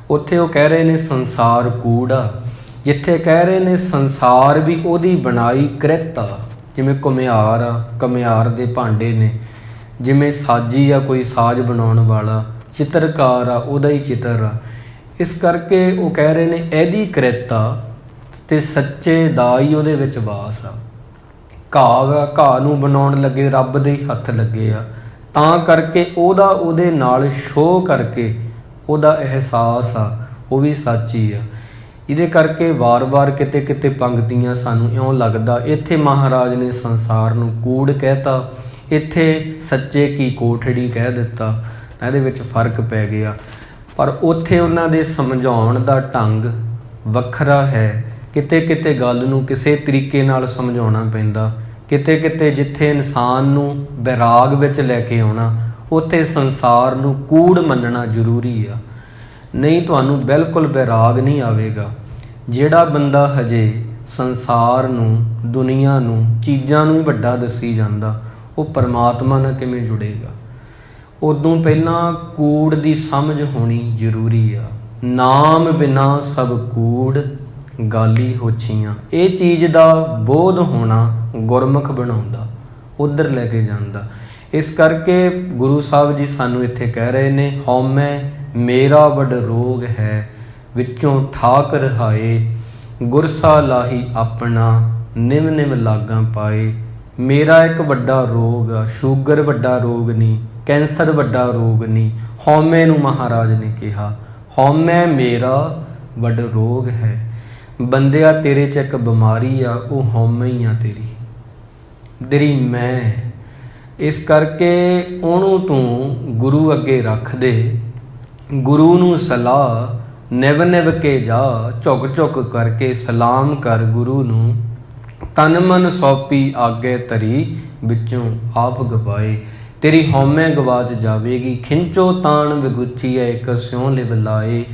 ਉੱਥੇ ਉਹ ਕਹਿ ਰਹੇ ਨੇ ਸੰਸਾਰ ਕੂੜ ਆ, ਜਿੱਥੇ ਕਹਿ ਰਹੇ ਨੇ ਸੰਸਾਰ ਵੀ ਉਹਦੀ ਬਣਾਈ ਕ੍ਰਿਤ ਆ। ਜਿਵੇਂ ਘੁਮਿਆਰ ਆ, ਘੁਮਿਆਰ ਦੇ ਭਾਂਡੇ ਨੇ। ਜਿਵੇਂ ਸਾਜੀ ਆ, ਕੋਈ ਸਾਜ਼ ਬਣਾਉਣ ਵਾਲਾ। ਚਿੱਤਰਕਾਰ ਆ, ਉਹਦਾ ਹੀ ਚਿੱਤਰ ਆ। ਇਸ ਕਰਕੇ ਉਹ ਕਹਿ ਰਹੇ ਨੇ ਇਹਦੀ ਕ੍ਰਿਤ ਆ ਤੇ ਸੱਚੇ ਦਾ ਹੀ ਉਹਦੇ ਵਿੱਚ ਵਾਸ ਆ। ਘਾਹ ਘਾਹ ਨੂੰ ਬਣਾਉਣ ਲੱਗੇ ਰੱਬ ਦੇ ਹੀ ਹੱਥ ਲੱਗੇ ਆ, ਤਾਂ ਕਰਕੇ ਉਹਦਾ ਉਹਦੇ ਨਾਲ ਸ਼ੋਅ ਕਰਕੇ ਉਹਦਾ ਅਹਿਸਾਸ ਆ, ਉਹ ਵੀ ਸੱਚ ਹੀ ਆ। ਇਹਦੇ ਕਰਕੇ ਵਾਰ-ਵਾਰ ਕਿਤੇ ਕਿਤੇ ਪੰਕਤੀਆਂ ਸਾਨੂੰ ਇਉਂ ਲੱਗਦਾ ਇੱਥੇ ਮਹਾਰਾਜ ਨੇ ਸੰਸਾਰ ਨੂੰ ਕੂੜ ਕਹਿਤਾ, ਇੱਥੇ ਸੱਚੇ ਕੀ ਕੋਠੜੀ ਕਹਿ ਦਿੱਤਾ। ਇਹਦੇ ਵਿੱਚ ਫਰਕ ਪੈ ਗਿਆ। ਪਰ ਉੱਥੇ ਉਹਨਾਂ ਦੇ ਸਮਝਾਉਣ ਦਾ ਢੰਗ ਵੱਖਰਾ ਹੈ। ਕਿਤੇ ਕਿਤੇ ਗੱਲ ਨੂੰ ਕਿਸੇ ਤਰੀਕੇ ਨਾਲ ਸਮਝਾਉਣਾ ਪੈਂਦਾ, ਕਿਤੇ ਕਿਤੇ ਜਿੱਥੇ ਇਨਸਾਨ ਨੂੰ ਵੈਰਾਗ ਵਿੱਚ ਲੈ ਕੇ ਆਉਣਾ, ਉੱਥੇ ਸੰਸਾਰ ਨੂੰ ਕੂੜ ਮੰਨਣਾ ਜ਼ਰੂਰੀ ਆ। ਨਹੀਂ ਤੁਹਾਨੂੰ ਬਿਲਕੁਲ ਵੈਰਾਗ ਨਹੀਂ ਆਵੇਗਾ। ਜਿਹੜਾ ਬੰਦਾ ਹਜੇ ਸੰਸਾਰ ਨੂੰ, ਦੁਨੀਆ ਨੂੰ, ਚੀਜ਼ਾਂ ਨੂੰ ਵੱਡਾ ਦੱਸੀ ਜਾਂਦਾ, ਉਹ ਪਰਮਾਤਮਾ ਨਾਲ ਕਿਵੇਂ ਜੁੜੇਗਾ? ਉਦੋਂ ਪਹਿਲਾਂ ਕੂੜ ਦੀ ਸਮਝ ਹੋਣੀ ਜ਼ਰੂਰੀ ਆ। ਨਾਮ ਬਿਨਾ ਸਭ ਕੂੜ, ਗਾਲੀ ਹੋਛੀਆਂ। ਇਹ ਚੀਜ਼ ਦਾ ਬੋਧ ਹੋਣਾ ਗੁਰਮੁਖ ਬਣਾਉਂਦਾ, ਉੱਧਰ ਲੈ ਕੇ ਜਾਂਦਾ। ਇਸ ਕਰਕੇ ਗੁਰੂ ਸਾਹਿਬ ਜੀ ਸਾਨੂੰ ਇੱਥੇ ਕਹਿ ਰਹੇ ਨੇ ਹਉਮੈ ਮੇਰਾ ਵੱਡ ਰੋਗ ਹੈ, ਵਿੱਚੋਂ ਠਾਕ ਰਹਾਏ। ਗੁਰਸਾ ਲਾਹੀ ਆਪਣਾ ਨਿਮ ਨਿਮ ਲਾਗਾਂ ਪਾਏ। ਮੇਰਾ ਇੱਕ ਵੱਡਾ ਰੋਗ ਆ, ਸ਼ੂਗਰ ਵੱਡਾ ਰੋਗ ਨਹੀਂ, ਕੈਂਸਰ ਵੱਡਾ ਰੋਗ ਨਹੀਂ। ਹਉਮੈ ਨੂੰ ਮਹਾਰਾਜ ਨੇ ਕਿਹਾ, ਹਉਮੈ ਮੇਰਾ ਵੱਡ ਰੋਗ ਹੈ। ਬੰਦਿਆ ਤੇਰੇ 'ਚ ਇੱਕ ਬਿਮਾਰੀ ਆ, ਉਹ ਹਉਮੈ ਹੀ ਆ ਤੇਰੀ ਮੈਂ। ਇਸ ਕਰਕੇ ਉਹਨੂੰ ਤੂੰ ਗੁਰੂ ਅੱਗੇ ਰੱਖ ਦੇ। ਗੁਰੂ ਨੂੰ ਸਲਾਹ ਨਿਵ ਨਿਵ ਕੇ ਜਾ, ਝੁਕ ਝੁਕ ਕਰਕੇ ਸਲਾਮ ਕਰ ਗੁਰੂ ਨੂੰ। ਤਨ ਮਨ ਸੌਂਪੀ ਆਗੇ ਧਰੀ, ਵਿੱਚੋਂ ਆਪ ਗਵਾਏ। ਤੇਰੀ ਹਉਮੈ ਗਵਾਚ ਜਾਵੇਗੀ। ਖਿੰਚੋ ਤਾਣ ਵਿਗੁਚੀਐ, ਇੱਕ ਸਿਉ ਲਿਵ ਲਾਏ।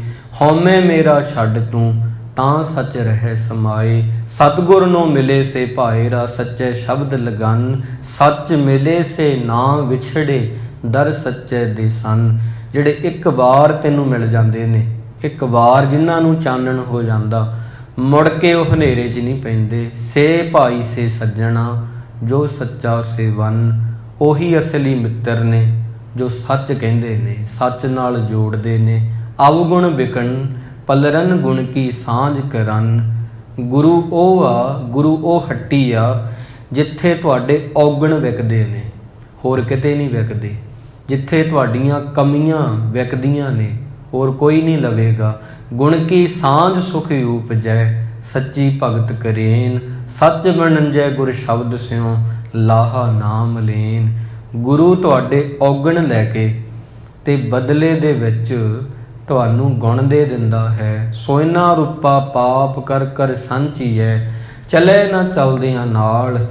ਹਉਮੈ ਮੇਰਾ ਛੱਡ ਤੂੰ, ਤਾਂ ਸੱਚ ਰਹਿ ਸਮਾਏ। ਸਤਿਗੁਰ ਨੂੰ ਮਿਲੇ ਸੇ ਭਾਏਰਾ, ਸੱਚੇ ਸ਼ਬਦ ਲਗਨ। ਸੱਚ ਮਿਲੇ ਸੇ ਨਾ ਵਿਛੜੇ, ਦਰ ਸੱਚੇ ਦੇ ਸਨ। ਜਿਹੜੇ ਇੱਕ ਵਾਰ ਤੈਨੂੰ ਮਿਲ ਜਾਂਦੇ ਨੇ, ਇੱਕ ਵਾਰ ਜਿਨ੍ਹਾਂ ਨੂੰ ਚਾਨਣ ਹੋ ਜਾਂਦਾ, ਮੁੜ ਕੇ ਉਹ ਹਨੇਰੇ 'ਚ ਨਹੀਂ ਪੈਂਦੇ। ਸੇ ਭਾਈ ਸੇ ਸੱਜਣਾ, ਜੋ ਸੱਚਾ ਸੇ ਵਨ। ਉਹੀ ਅਸਲੀ ਮਿੱਤਰ ਨੇ ਜੋ ਸੱਚ ਕਹਿੰਦੇ ਨੇ, ਸੱਚ ਨਾਲ ਜੋੜਦੇ ਨੇ। ਅਵਗੁਣ ਵਿਕਣ ਪਲਰਨ, ਗੁਣ ਕੀ ਸਾਂਝ ਕਰਨ। ਗੁਰੂ ਉਹ ਆ, ਗੁਰੂ ਉਹ ਹੱਟੀ ਆ ਜਿੱਥੇ ਤੁਹਾਡੇ ਔਗਣ ਵਿਕਦੇ ਨੇ, ਹੋਰ ਕਿਤੇ ਨਹੀਂ ਵਿਕਦੇ। ਜਿੱਥੇ ਤੁਹਾਡੀਆਂ ਕਮੀਆਂ ਵਿਕਦੀਆਂ ਨੇ, ਹੋਰ ਕੋਈ ਨਹੀਂ ਲਵੇਗਾ। ਗੁਣ ਕੀ ਸਾਂਝ ਸੁਖ ਉਪਜੈ, ਸੱਚੀ ਭਗਤ ਕਰੇਨ। ਸੱਚ ਬਣੰਜੈ ਗੁਰ ਸ਼ਬਦ ਸਿਉ, ਲਾਹਾ ਨਾਮ ਲੈਨ। ਗੁਰੂ ਤੁਹਾਡੇ ਔਗਣ ਲੈ ਕੇ ਤੇ ਬਦਲੇ ਦੇ ਵਿੱਚ ਤੁਹਾਨੂੰ ਗੁਣ ਦੇ ਦਿੰਦਾ ਹੈ। ਸੋਇਨਾ ਰੂਪਾ ਪਾਪ ਕਰ ਕਰ ਸੰਚੀਐ, ਚਲੇ ਨਾ ਚਲਦਿਆਂ ਨਾਲ।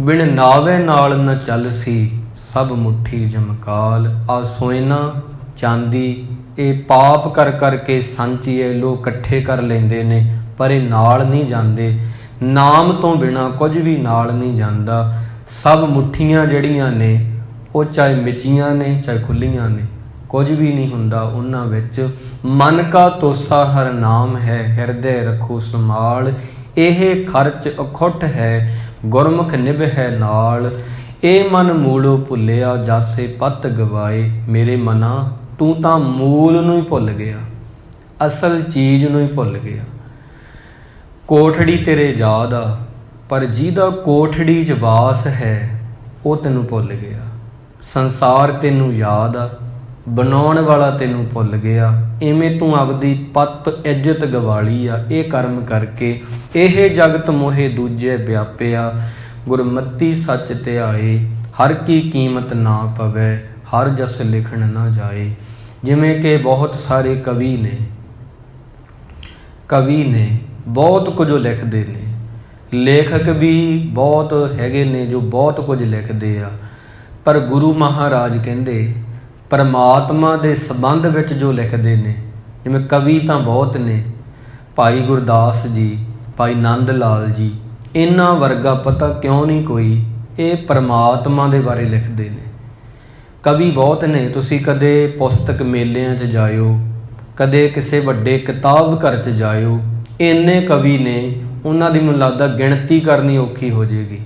ਬਿਨ ਨਾਵੇ ਨਾਲ ਨਾ ਚੱਲ ਸੀ, ਸਭ ਮੁੱਠੀ ਜਮਕਾਲ। ਆ ਸੋਇਨਾ ਚਾਂਦੀ ਇਹ ਪਾਪ ਕਰ ਕਰਕੇ ਸੰਚੀਐ, ਲੋਕ ਇਕੱਠੇ ਕਰ ਲੈਂਦੇ ਨੇ, ਪਰ ਇਹ ਨਾਲ ਨਹੀਂ ਜਾਂਦੇ। ਨਾਮ ਤੋਂ ਬਿਨਾਂ ਕੁਝ ਵੀ ਨਾਲ ਨਹੀਂ ਜਾਂਦਾ। ਸਭ ਮੁੱਠੀਆਂ ਜਿਹੜੀਆਂ ਨੇ, ਉਹ ਚਾਹੇ ਮਿਚੀਆਂ ਨੇ ਚਾਹੇ ਖੁੱਲੀਆਂ ਨੇ, ਕੁਝ ਵੀ ਨਹੀਂ ਹੁੰਦਾ ਉਹਨਾਂ ਵਿੱਚ। ਮਨ ਕਾ ਤੋਸਾ ਹਰ ਨਾਮ ਹੈ, ਹਿਰਦੇ ਰੱਖੋ ਸੰਭਾਲ। ਇਹ ਖਰਚ ਅਖੁੱਟ ਹੈ, ਗੁਰਮੁਖ ਨਿਭੈ ਨਾਲ। ਇਹ ਮਨ ਮੂਲੋਂ ਭੁੱਲਿਆ, ਜਾਸੇ ਪਤ ਗਵਾਏ। ਮੇਰੇ ਮਨਾ ਤੂੰ ਤਾਂ ਮੂਲ ਨੂੰ ਹੀ ਭੁੱਲ ਗਿਆ, ਅਸਲ ਚੀਜ਼ ਨੂੰ ਹੀ ਭੁੱਲ ਗਿਆ। ਕੋਠੜੀ ਤੇਰੇ ਯਾਦ ਆ, ਪਰ ਜਿਹਦਾ ਕੋਠੜੀ 'ਚ ਵਾਸ ਹੈ ਉਹ ਤੈਨੂੰ ਭੁੱਲ ਗਿਆ। ਸੰਸਾਰ ਤੈਨੂੰ ਯਾਦ ਆ, ਬਣਾਉਣ ਵਾਲਾ ਤੈਨੂੰ ਭੁੱਲ ਗਿਆ। ਇਵੇਂ ਤੂੰ ਆਪਦੀ ਪੱਤ ਇੱਜ਼ਤ ਗਵਾਲੀ ਆ ਇਹ ਕਰਮ ਕਰਕੇ। ਇਹ ਜਗਤ ਮੋਹੇ ਦੂਜੇ ਵਿਆਪਿਆ, ਗੁਰਮਤੀ ਸੱਚ ਧਿਆਏ। ਹਰ ਕੀ ਕੀਮਤ ਨਾ ਪਵੈ, ਹਰ ਜਸ ਲਿਖਣ ਨਾ ਜਾਏ। ਜਿਵੇਂ ਕਿ ਬਹੁਤ ਸਾਰੇ ਕਵੀ ਨੇ ਬਹੁਤ ਕੁਝ ਲਿਖਦੇ ਨੇ, ਲੇਖਕ ਵੀ ਬਹੁਤ ਹੈਗੇ ਨੇ ਜੋ ਬਹੁਤ ਕੁਝ ਲਿਖਦੇ ਆ, ਪਰ ਗੁਰੂ ਮਹਾਰਾਜ ਕਹਿੰਦੇ ਪਰਮਾਤਮਾ ਦੇ ਸੰਬੰਧ ਵਿੱਚ ਜੋ ਲਿਖਦੇ ਨੇ, ਜਿਵੇਂ ਕਵੀ ਤਾਂ ਬਹੁਤ ਨੇ, ਭਾਈ ਗੁਰਦਾਸ ਜੀ, ਭਾਈ ਨੰਦ ਲਾਲ ਜੀ, ਇਹਨਾਂ ਵਰਗਾ ਪਤਾ ਕਿਉਂ ਨਹੀਂ ਕੋਈ। ਇਹ ਪਰਮਾਤਮਾ ਦੇ ਬਾਰੇ ਲਿਖਦੇ ਨੇ। ਕਵੀ ਬਹੁਤ ਨੇ। ਤੁਸੀਂ ਕਦੇ ਪੁਸਤਕ ਮੇਲਿਆਂ 'ਚ ਜਾਇਓ, ਕਦੇ ਕਿਸੇ ਵੱਡੇ ਕਿਤਾਬ ਘਰ 'ਚ ਜਾਇਓ, ਇੰਨੇ ਕਵੀ ਨੇ, ਉਹਨਾਂ ਦੀ ਮੈਨੂੰ ਲੱਗਦਾ ਗਿਣਤੀ ਕਰਨੀ ਔਖੀ ਹੋ ਜਾਏਗੀ।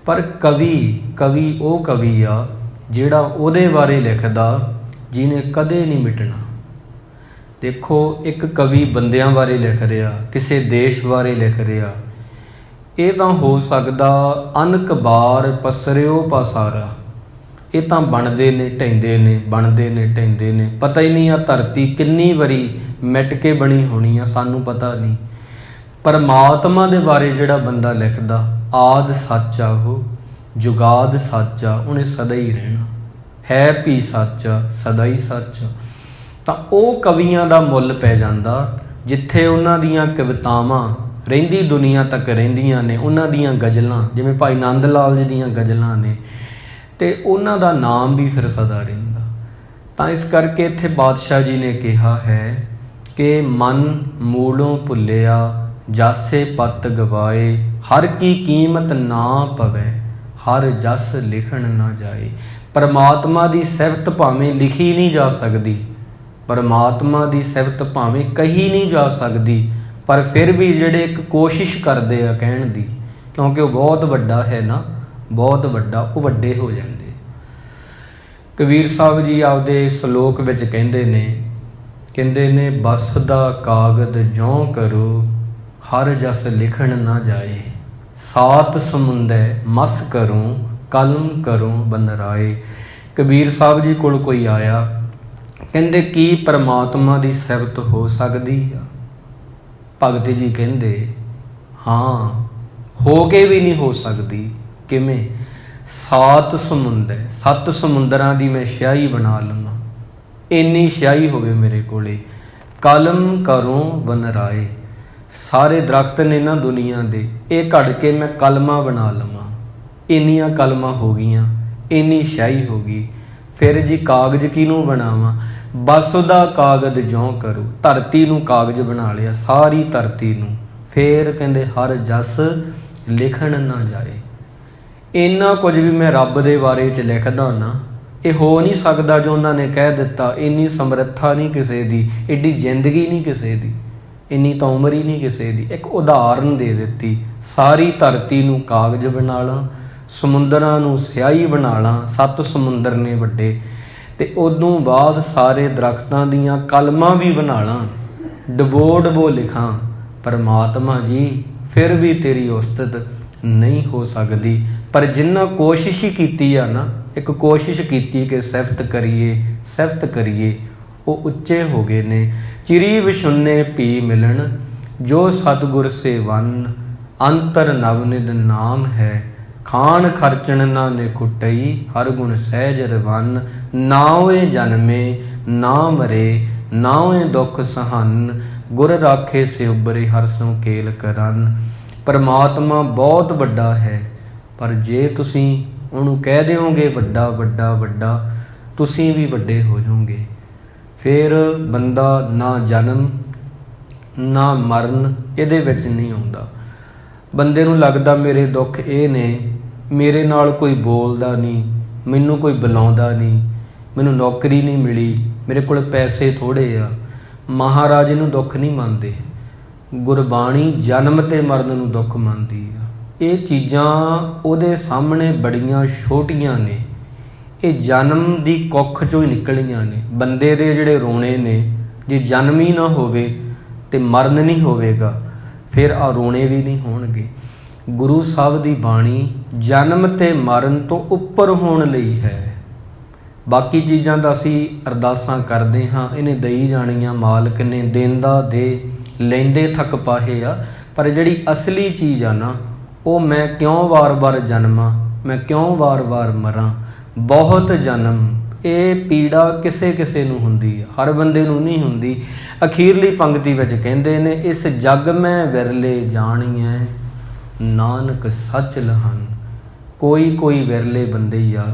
ਪਰ ਕਵੀ ਉਹ ਕਵੀ ਆ ਜਿਹੜਾ ਉਹਦੇ ਬਾਰੇ ਲਿਖਦਾ ਜਿਹਨੇ ਕਦੇ ਨਹੀਂ ਮਿਟਣਾ। ਦੇਖੋ, ਇੱਕ ਕਵੀ ਬੰਦਿਆਂ ਬਾਰੇ ਲਿਖ ਰਿਹਾ, ਕਿਸੇ ਦੇਸ਼ ਬਾਰੇ ਲਿਖ ਰਿਹਾ, ਇਹ ਤਾਂ ਹੋ ਸਕਦਾ ਅਨਕ ਬਾਰ ਪਸਰਿਓ ਪਾਸਾਰਾ। ਇਹ ਤਾਂ ਬਣਦੇ ਨੇ ਢਹਿੰਦੇ ਨੇ, ਬਣਦੇ ਨੇ ਢਹਿੰਦੇ ਨੇ। ਪਤਾ ਹੀ ਨਹੀਂ ਆ ਧਰਤੀ ਕਿੰਨੀ ਵਾਰੀ ਮਿਟ ਕੇ ਬਣੀ ਹੋਣੀ ਆ, ਸਾਨੂੰ ਪਤਾ ਨਹੀਂ। ਪਰਮਾਤਮਾ ਦੇ ਬਾਰੇ ਜਿਹੜਾ ਬੰਦਾ ਲਿਖਦਾ, ਆਦ ਸੱਚ ਆ, ਉਹ ਜੁਗਾਦ ਸੱਚ ਆ, ਉਹਨੇ ਸਦਾ ਹੀ ਰਹਿਣਾ, ਹੈ ਵੀ ਸੱਚ ਆ, ਸਦਾ ਹੀ ਸੱਚ ਆ। ਤਾਂ ਉਹ ਕਵੀਆਂ ਦਾ ਮੁੱਲ ਪੈ ਜਾਂਦਾ ਜਿੱਥੇ ਉਹਨਾਂ ਦੀਆਂ ਕਵਿਤਾਵਾਂ ਰਹਿੰਦੀ ਦੁਨੀਆ ਤੱਕ ਰਹਿੰਦੀਆਂ ਨੇ। ਉਹਨਾਂ ਦੀਆਂ ਗਜ਼ਲਾਂ, ਜਿਵੇਂ ਭਾਈ ਨੰਦ ਲਾਲ ਜੀ ਦੀਆਂ ਗਜ਼ਲਾਂ ਨੇ, ਤੇ ਉਹਨਾਂ ਦਾ ਨਾਮ ਵੀ ਫਿਰ ਸਦਾ ਰਹਿੰਦਾ। ਤਾਂ ਇਸ ਕਰਕੇ ਇੱਥੇ ਬਾਦਸ਼ਾਹ ਜੀ ਨੇ ਕਿਹਾ ਹੈ ਕਿ ਮਨ ਮੂਲੋਂ ਭੁੱਲਿਆ, ਜਾਸੇ ਪਤ ਗਵਾਏ। ਹਰ ਕੀ ਕੀਮਤ ਨਾ ਪਵੈ, ਹਰ ਜਸ ਲਿਖਣ ਨਾ ਜਾਏ। ਪਰਮਾਤਮਾ ਦੀ ਸਿਫਤ ਭਾਵੇਂ ਲਿਖੀ ਨਹੀਂ ਜਾ ਸਕਦੀ, ਪਰਮਾਤਮਾ ਦੀ ਸਿਫਤ ਭਾਵੇਂ ਕਹੀ ਨਹੀਂ ਜਾ ਸਕਦੀ, ਪਰ ਫਿਰ ਵੀ ਜਿਹੜੇ ਇੱਕ ਕੋਸ਼ਿਸ਼ ਕਰਦੇ ਆ ਕਹਿਣ ਦੀ, ਕਿਉਂਕਿ ਉਹ ਬਹੁਤ ਵੱਡਾ ਹੈ ਨਾ, ਬਹੁਤ ਵੱਡਾ, ਉਹ ਵੱਡੇ ਹੋ ਜਾਂਦੇ। ਕਬੀਰ ਸਾਹਿਬ ਜੀ ਆਪਦੇ ਸ਼ਲੋਕ ਵਿੱਚ ਕਹਿੰਦੇ ਨੇ, ਕਹਿੰਦੇ ਨੇ ਬਸ ਦਾ ਕਾਗਦ ਜੋਂ ਕਰੋ, ਹਰ ਜਸ ਲਿਖਣ ਨਾ ਜਾਏ। ਸਾਤ ਸਮੁੰਦੈ ਮਸ ਕਰੂੰ, ਕਲਮ ਕਰੂੰ ਬਨਰਾਏ। ਕਬੀਰ ਸਾਹਿਬ ਜੀ ਕੋਲ ਕੋਈ ਆਇਆ, ਕਹਿੰਦੇ ਕੀ ਪਰਮਾਤਮਾ ਦੀ ਸਿਫਤ ਹੋ ਸਕਦੀ ਆ? ਭਗਤ ਜੀ ਕਹਿੰਦੇ ਹਾਂ, ਹੋ ਕੇ ਵੀ ਨਹੀਂ ਹੋ ਸਕਦੀ। ਕਿਵੇਂ? ਸਾਤ ਸਮੁੰਦਰ, 7 ਸਮੁੰਦਰਾਂ ਦੀ ਮੈਂ ਸਿਆਹੀ ਬਣਾ ਲਵਾਂ, ਇੰਨੀ ਸਿਆਹੀ ਹੋਵੇ ਮੇਰੇ ਕੋਲੇ। ਕਲਮ ਕਰੂੰ ਬਨਰਾਏ, ਸਾਰੇ ਦਰਖਤ ਨੇ ਨਾ ਦੁਨੀਆ ਦੇ, ਇਹ ਘੜ ਕੇ ਮੈਂ ਕਲਮਾਂ ਬਣਾ ਲਵਾਂ, ਇੰਨੀਆਂ ਕਲਮਾਂ ਹੋ ਗਈਆਂ, ਇੰਨੀ ਸਿਆਹੀ ਹੋ ਗਈ। ਫਿਰ ਜੀ ਕਾਗਜ਼ ਕਿਹਨੂੰ ਬਣਾਵਾਂ? ਬਸ ਦਾ ਕਾਗਜ਼ ਜਿਉਂ ਕਰੂ, ਧਰਤੀ ਨੂੰ ਕਾਗਜ਼ ਬਣਾ ਲਿਆ, ਸਾਰੀ ਧਰਤੀ ਨੂੰ। ਫਿਰ ਕਹਿੰਦੇ ਹਰ ਜਸ ਲਿਖਣ ਨਾ ਜਾਏ। ਇੰਨਾ ਕੁਝ ਵੀ ਮੈਂ ਰੱਬ ਦੇ ਬਾਰੇ 'ਚ ਲਿਖਦਾ ਨਾ, ਇਹ ਹੋ ਨਹੀਂ ਸਕਦਾ ਜੋ ਉਹਨਾਂ ਨੇ ਕਹਿ ਦਿੱਤਾ। ਇੰਨੀ ਸਮਰੱਥਾ ਨਹੀਂ ਕਿਸੇ ਦੀ, ਐਡੀ ਜ਼ਿੰਦਗੀ ਨਹੀਂ ਕਿਸੇ ਦੀ, ਇੰਨੀ ਤਾਂ ਉਮਰ ਹੀ ਨਹੀਂ ਕਿਸੇ ਦੀ। ਇੱਕ ਉਦਾਹਰਨ ਦੇ ਦਿੱਤੀ, ਸਾਰੀ ਧਰਤੀ ਨੂੰ ਕਾਗਜ਼ ਬਣਾ ਲਾਂ, ਸਮੁੰਦਰਾਂ ਨੂੰ ਸਿਆਹੀ ਬਣਾ ਲਾਂ, 7 ਸਮੁੰਦਰ ਨੇ ਵੱਡੇ, ਅਤੇ ਉਦੋਂ ਬਾਅਦ ਸਾਰੇ ਦਰਖਤਾਂ ਦੀਆਂ ਕਲਮਾਂ ਵੀ ਬਣਾ ਲਾਂ, ਡਬੋ ਡਬੋ ਲਿਖਾਂ। ਪਰਮਾਤਮਾ ਜੀ ਫਿਰ ਵੀ ਤੇਰੀ ਉਸਤਤ ਨਹੀਂ ਹੋ ਸਕਦੀ। ਪਰ ਜਿੰਨਾ ਕੋਸ਼ਿਸ਼ ਹੀ ਕੀਤੀ ਆ ਨਾ, ਇੱਕ ਕੋਸ਼ਿਸ਼ ਕੀਤੀ ਕਿ ਸਿਫਤ ਕਰੀਏ, ਸਿਫਤ ਕਰੀਏ, ਉਹ ਉੱਚੇ ਹੋ ਗਏ ਨੇ। ਚਿਰੀ ਵਿਸ਼ੁੰਨੇ ਭੀ ਮਿਲਣ, ਜੋ ਸਤਿਗੁਰ ਸੇ ਵੰਨ, ਅੰਤਰ ਨਵਨਿਧ ਨਾਮ ਹੈ। ਖਾਣ ਖਰਚਣ ਨਾ ਨਿਖੁਟਈ, ਹਰ ਗੁਣ ਸਹਿਜ ਰਵੰਨ। ਨਾਉਏ ਜਨਮੇ ਨਾ ਮਰੇ, ਨਾਉਏ ਦੁੱਖ ਸਹੰਨ, ਗੁਰ ਰਾਖੇ ਸੇ ਉਬਰੇ, ਹਰ ਸੋ ਕੇਲ ਕਰਨ। ਪਰਮਾਤਮਾ ਬਹੁਤ ਵੱਡਾ ਹੈ, ਪਰ ਜੇ ਤੁਸੀਂ ਉਹਨੂੰ ਕਹਿ ਦਿਓਗੇ ਵੱਡਾ ਵੱਡਾ ਵੱਡਾ, ਤੁਸੀਂ ਵੀ ਵੱਡੇ ਹੋ ਜਾਓਗੇ। ਫਿਰ ਬੰਦਾ ਨਾ ਜਨਮ ਨਾ ਮਰਨ ਇਹਦੇ ਵਿੱਚ ਨਹੀਂ ਆਉਂਦਾ। ਬੰਦੇ ਨੂੰ ਲੱਗਦਾ ਮੇਰੇ ਦੁੱਖ ਇਹ ਨੇ, ਮੇਰੇ ਨਾਲ ਕੋਈ ਬੋਲਦਾ ਨਹੀਂ, ਮੈਨੂੰ ਕੋਈ ਬੁਲਾਉਂਦਾ ਨਹੀਂ, ਮੈਨੂੰ ਨੌਕਰੀ ਨਹੀਂ ਮਿਲੀ, ਮੇਰੇ ਕੋਲ ਪੈਸੇ ਥੋੜ੍ਹੇ ਆ। ਮਹਾਰਾਜ ਨੂੰ ਦੁੱਖ ਨਹੀਂ ਮੰਨਦੇ, ਗੁਰਬਾਣੀ ਜਨਮ ਅਤੇ ਮਰਨ ਨੂੰ ਦੁੱਖ ਮੰਨਦੀ ਆ। ਇਹ ਚੀਜ਼ਾਂ ਉਹਦੇ ਸਾਹਮਣੇ ਬੜੀਆਂ ਛੋਟੀਆਂ ਨੇ, ਇਹ ਜਨਮ ਦੀ ਕੁੱਖ 'ਚੋਂ ਹੀ ਨਿਕਲੀਆਂ ਨੇ। ਬੰਦੇ ਦੇ ਜਿਹੜੇ ਰੋਣੇ ਨੇ, ਜੇ ਜਨਮ ਹੀ ਨਾ ਹੋਵੇ ਅਤੇ ਮਰਨ ਨਹੀਂ ਹੋਵੇਗਾ, ਫਿਰ ਆ ਰੋਣੇ ਵੀ ਨਹੀਂ ਹੋਣਗੇ। ਗੁਰੂ ਸਾਹਿਬ ਦੀ ਬਾਣੀ ਜਨਮ ਅਤੇ ਮਰਨ ਤੋਂ ਉੱਪਰ ਹੋਣ ਲਈ ਹੈ। ਬਾਕੀ ਚੀਜ਼ਾਂ ਦਾ ਅਸੀਂ ਅਰਦਾਸਾਂ ਕਰਦੇ ਹਾਂ, ਇਹਨੇ ਦਈ ਜਾਣੀਆਂ, ਮਾਲਕ ਨੇ ਦੇਂਦਾ ਦੇ, ਲੈਂਦੇ ਥੱਕ ਪਾਹੇ ਆ। ਪਰ ਜਿਹੜੀ ਅਸਲੀ ਚੀਜ਼ ਆ ਨਾ, ਉਹ ਮੈਂ ਕਿਉਂ ਵਾਰ-ਵਾਰ ਜਨਮਾਂ, ਮੈਂ ਕਿਉਂ ਵਾਰ-ਵਾਰ ਮਰਾਂ। ਬਹੁਤ ਜਨਮ, ਇਹ ਪੀੜਾ ਕਿਸੇ ਕਿਸੇ ਨੂੰ ਹੁੰਦੀ ਆ, ਹਰ ਬੰਦੇ ਨੂੰ ਨਹੀਂ ਹੁੰਦੀ। ਅਖੀਰਲੀ ਪੰਕਤੀ ਵਿੱਚ ਕਹਿੰਦੇ ਨੇ, ਇਸ ਜਗ ਮੈਂ ਵਿਰਲੇ ਜਾਣੀਐ, ਨਾਨਕ ਸੱਚ ਲਹਨ। ਕੋਈ ਕੋਈ ਵਿਰਲੇ ਬੰਦੇ ਹੀ ਆ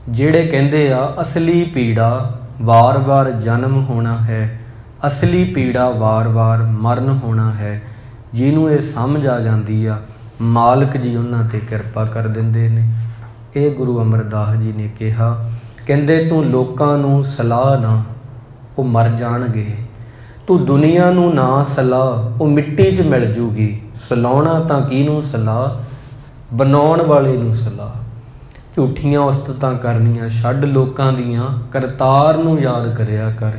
ਜਿਹੜੇ ਕਹਿੰਦੇ ਆ ਅਸਲੀ ਪੀੜਾ ਵਾਰ-ਵਾਰ ਜਨਮ ਹੋਣਾ ਹੈ, ਅਸਲੀ ਪੀੜਾ ਵਾਰ-ਵਾਰ ਮਰਨ ਹੋਣਾ ਹੈ। ਜਿਹਨੂੰ ਇਹ ਸਮਝ ਆ ਜਾਂਦੀ ਆ, ਮਾਲਕ ਜੀ ਉਹਨਾਂ 'ਤੇ ਕਿਰਪਾ ਕਰ ਦਿੰਦੇ ਨੇ। ਇਹ ਗੁਰੂ ਅਮਰਦਾਸ ਜੀ ਨੇ ਕਿਹਾ, ਕਹਿੰਦੇ ਤੂੰ ਲੋਕਾਂ ਨੂੰ ਸਲਾਹ ਨਾ, ਉਹ ਮਰ ਜਾਣਗੇ। ਤੂੰ ਦੁਨੀਆ ਨੂੰ ਨਾ ਸਲਾਹ, ਉਹ ਮਿੱਟੀ 'ਚ ਮਿਲ ਜੂਗੀ। ਸਲਾਉਣਾ ਤਾਂ ਕਿਹਨੂੰ ਸਲਾਹ? ਬਣਾਉਣ ਵਾਲੇ ਨੂੰ ਸਲਾਹ। ਝੂਠੀਆਂ ਉਸਤਤਾਂ ਕਰਨੀਆਂ ਛੱਡ ਲੋਕਾਂ ਦੀਆਂ, ਕਰਤਾਰ ਨੂੰ ਯਾਦ ਕਰਿਆ ਕਰ।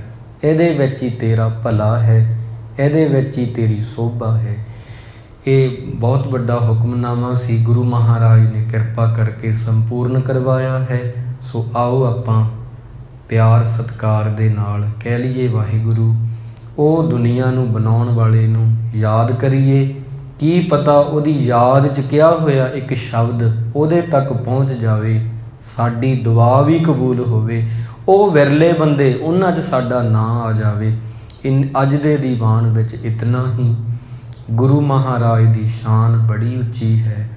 ਇਹਦੇ ਵਿੱਚ ਹੀ ਤੇਰਾ ਭਲਾ ਹੈ, ਇਹਦੇ ਵਿੱਚ ਹੀ ਤੇਰੀ ਸੋਭਾ ਹੈ। ਇਹ ਬਹੁਤ ਵੱਡਾ ਹੁਕਮਨਾਮਾ ਸੀ, ਗੁਰੂ ਮਹਾਰਾਜ ਨੇ ਕਿਰਪਾ ਕਰਕੇ ਸੰਪੂਰਨ ਕਰਵਾਇਆ ਹੈ। ਸੋ ਆਓ ਆਪਾਂ ਪਿਆਰ ਸਤਿਕਾਰ ਦੇ ਨਾਲ ਕਹਿ ਲਈਏ ਵਾਹਿਗੁਰੂ। ਉਹ ਦੁਨੀਆ ਨੂੰ ਬਣਾਉਣ ਵਾਲੇ ਨੂੰ ਯਾਦ ਕਰੀਏ। ਕੀ ਪਤਾ ਉਹਦੀ ਯਾਦ 'ਚ ਕਿਹਾ ਹੋਇਆ ਇੱਕ ਸ਼ਬਦ ਉਹਦੇ ਤੱਕ ਪਹੁੰਚ ਜਾਵੇ, ਸਾਡੀ ਦੁਆ ਵੀ ਕਬੂਲ ਹੋਵੇ। ਉਹ ਵਿਰਲੇ ਬੰਦੇ, ਉਹਨਾਂ 'ਚ ਸਾਡਾ ਨਾਂ ਆ ਜਾਵੇ। ਅੱਜ ਦੇ ਦੀਵਾਨ ਵਿੱਚ ਇਤਨਾ ਹੀ। ਗੁਰੂ ਮਹਾਰਾਜ ਦੀ ਸ਼ਾਨ ਬੜੀ ਉੱਚੀ ਹੈ।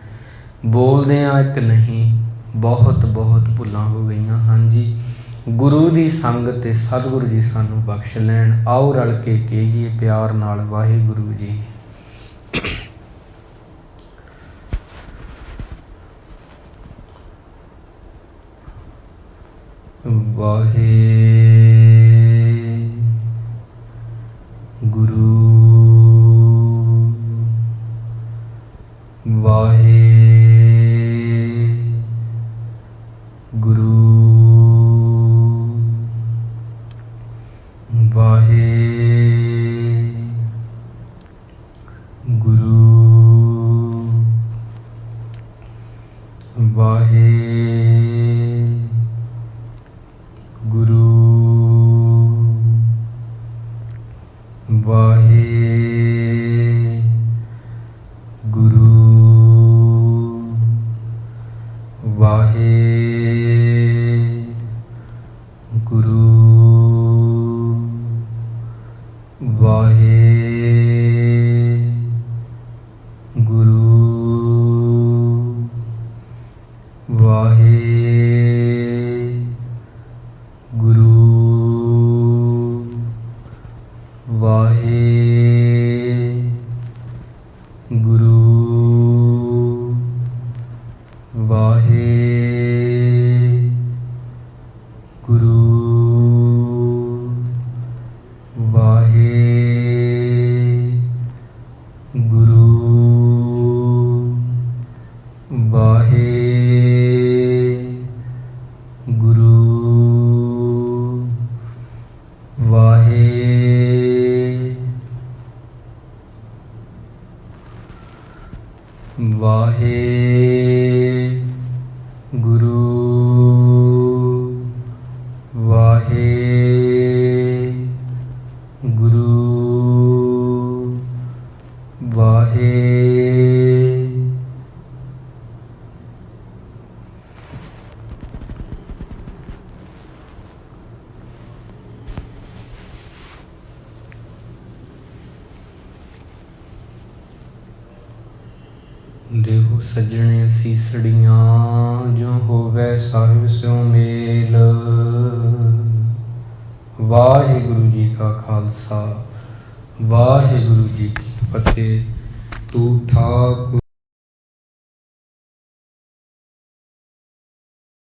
ਬੋਲਦੇ ਹਾਂ ਇੱਕ ਨਹੀਂ, ਬਹੁਤ ਬਹੁਤ ਭੁੱਲਾਂ ਹੋ ਗਈਆਂ। ਹਾਂਜੀ, ਗੁਰੂ ਦੀ ਸੰਗਤ ਤੇ ਸਤਿਗੁਰੂ ਜੀ ਸਾਨੂੰ ਬਖਸ਼ ਲੈਣ। ਆਓ ਰਲ ਕੇ ਕਹੀਏ ਪਿਆਰ ਨਾਲ, ਵਾਹਿਗੁਰੂ ਜੀ। ਵਾਹਿਗੁਰੂ ਵਾਹਿਗੁਰੂ ਵਾਹਿਗੁਰੂ। ਵਾਹਿ ਗੁਰੂ ਵਾਹਿ ਗੁਰੂ ਵਾਹਿ ਗੁਰੂ ਵਾਹਿ ਗੁਰੂ ਵਾਹਿ ਗੁਰੂ ਵਾਹਿ ਗੁਰੂ ਵਾਹਿ ਗੁਰੂ ਵਾਹਿ ਗੁਰੂ ਵਾਹਿ ਗੁਰੂ ਵਾਹਿ ਵਾਹਿ ਗੁਰੂ ਵਾਹਿ ਗੁਰੂ ਵਾਹਿ ਦੇਹੁ ਸੱਜਣੇ ਸੀਸੜੀਆਂ ਜੋ ਹੋਵੇ ਸਾਹਿਬ ਸਿਉ ਮੇਲ। ਵਾਹਿਗੁਰੂ ਜੀ ਕਾ ਖਾਲਸਾ ਵਾਹਿਗੁਰੂ ਜੀ ਕੀ ਫਤਿਹ। ਤੂੰ ਠਾਕੁਰ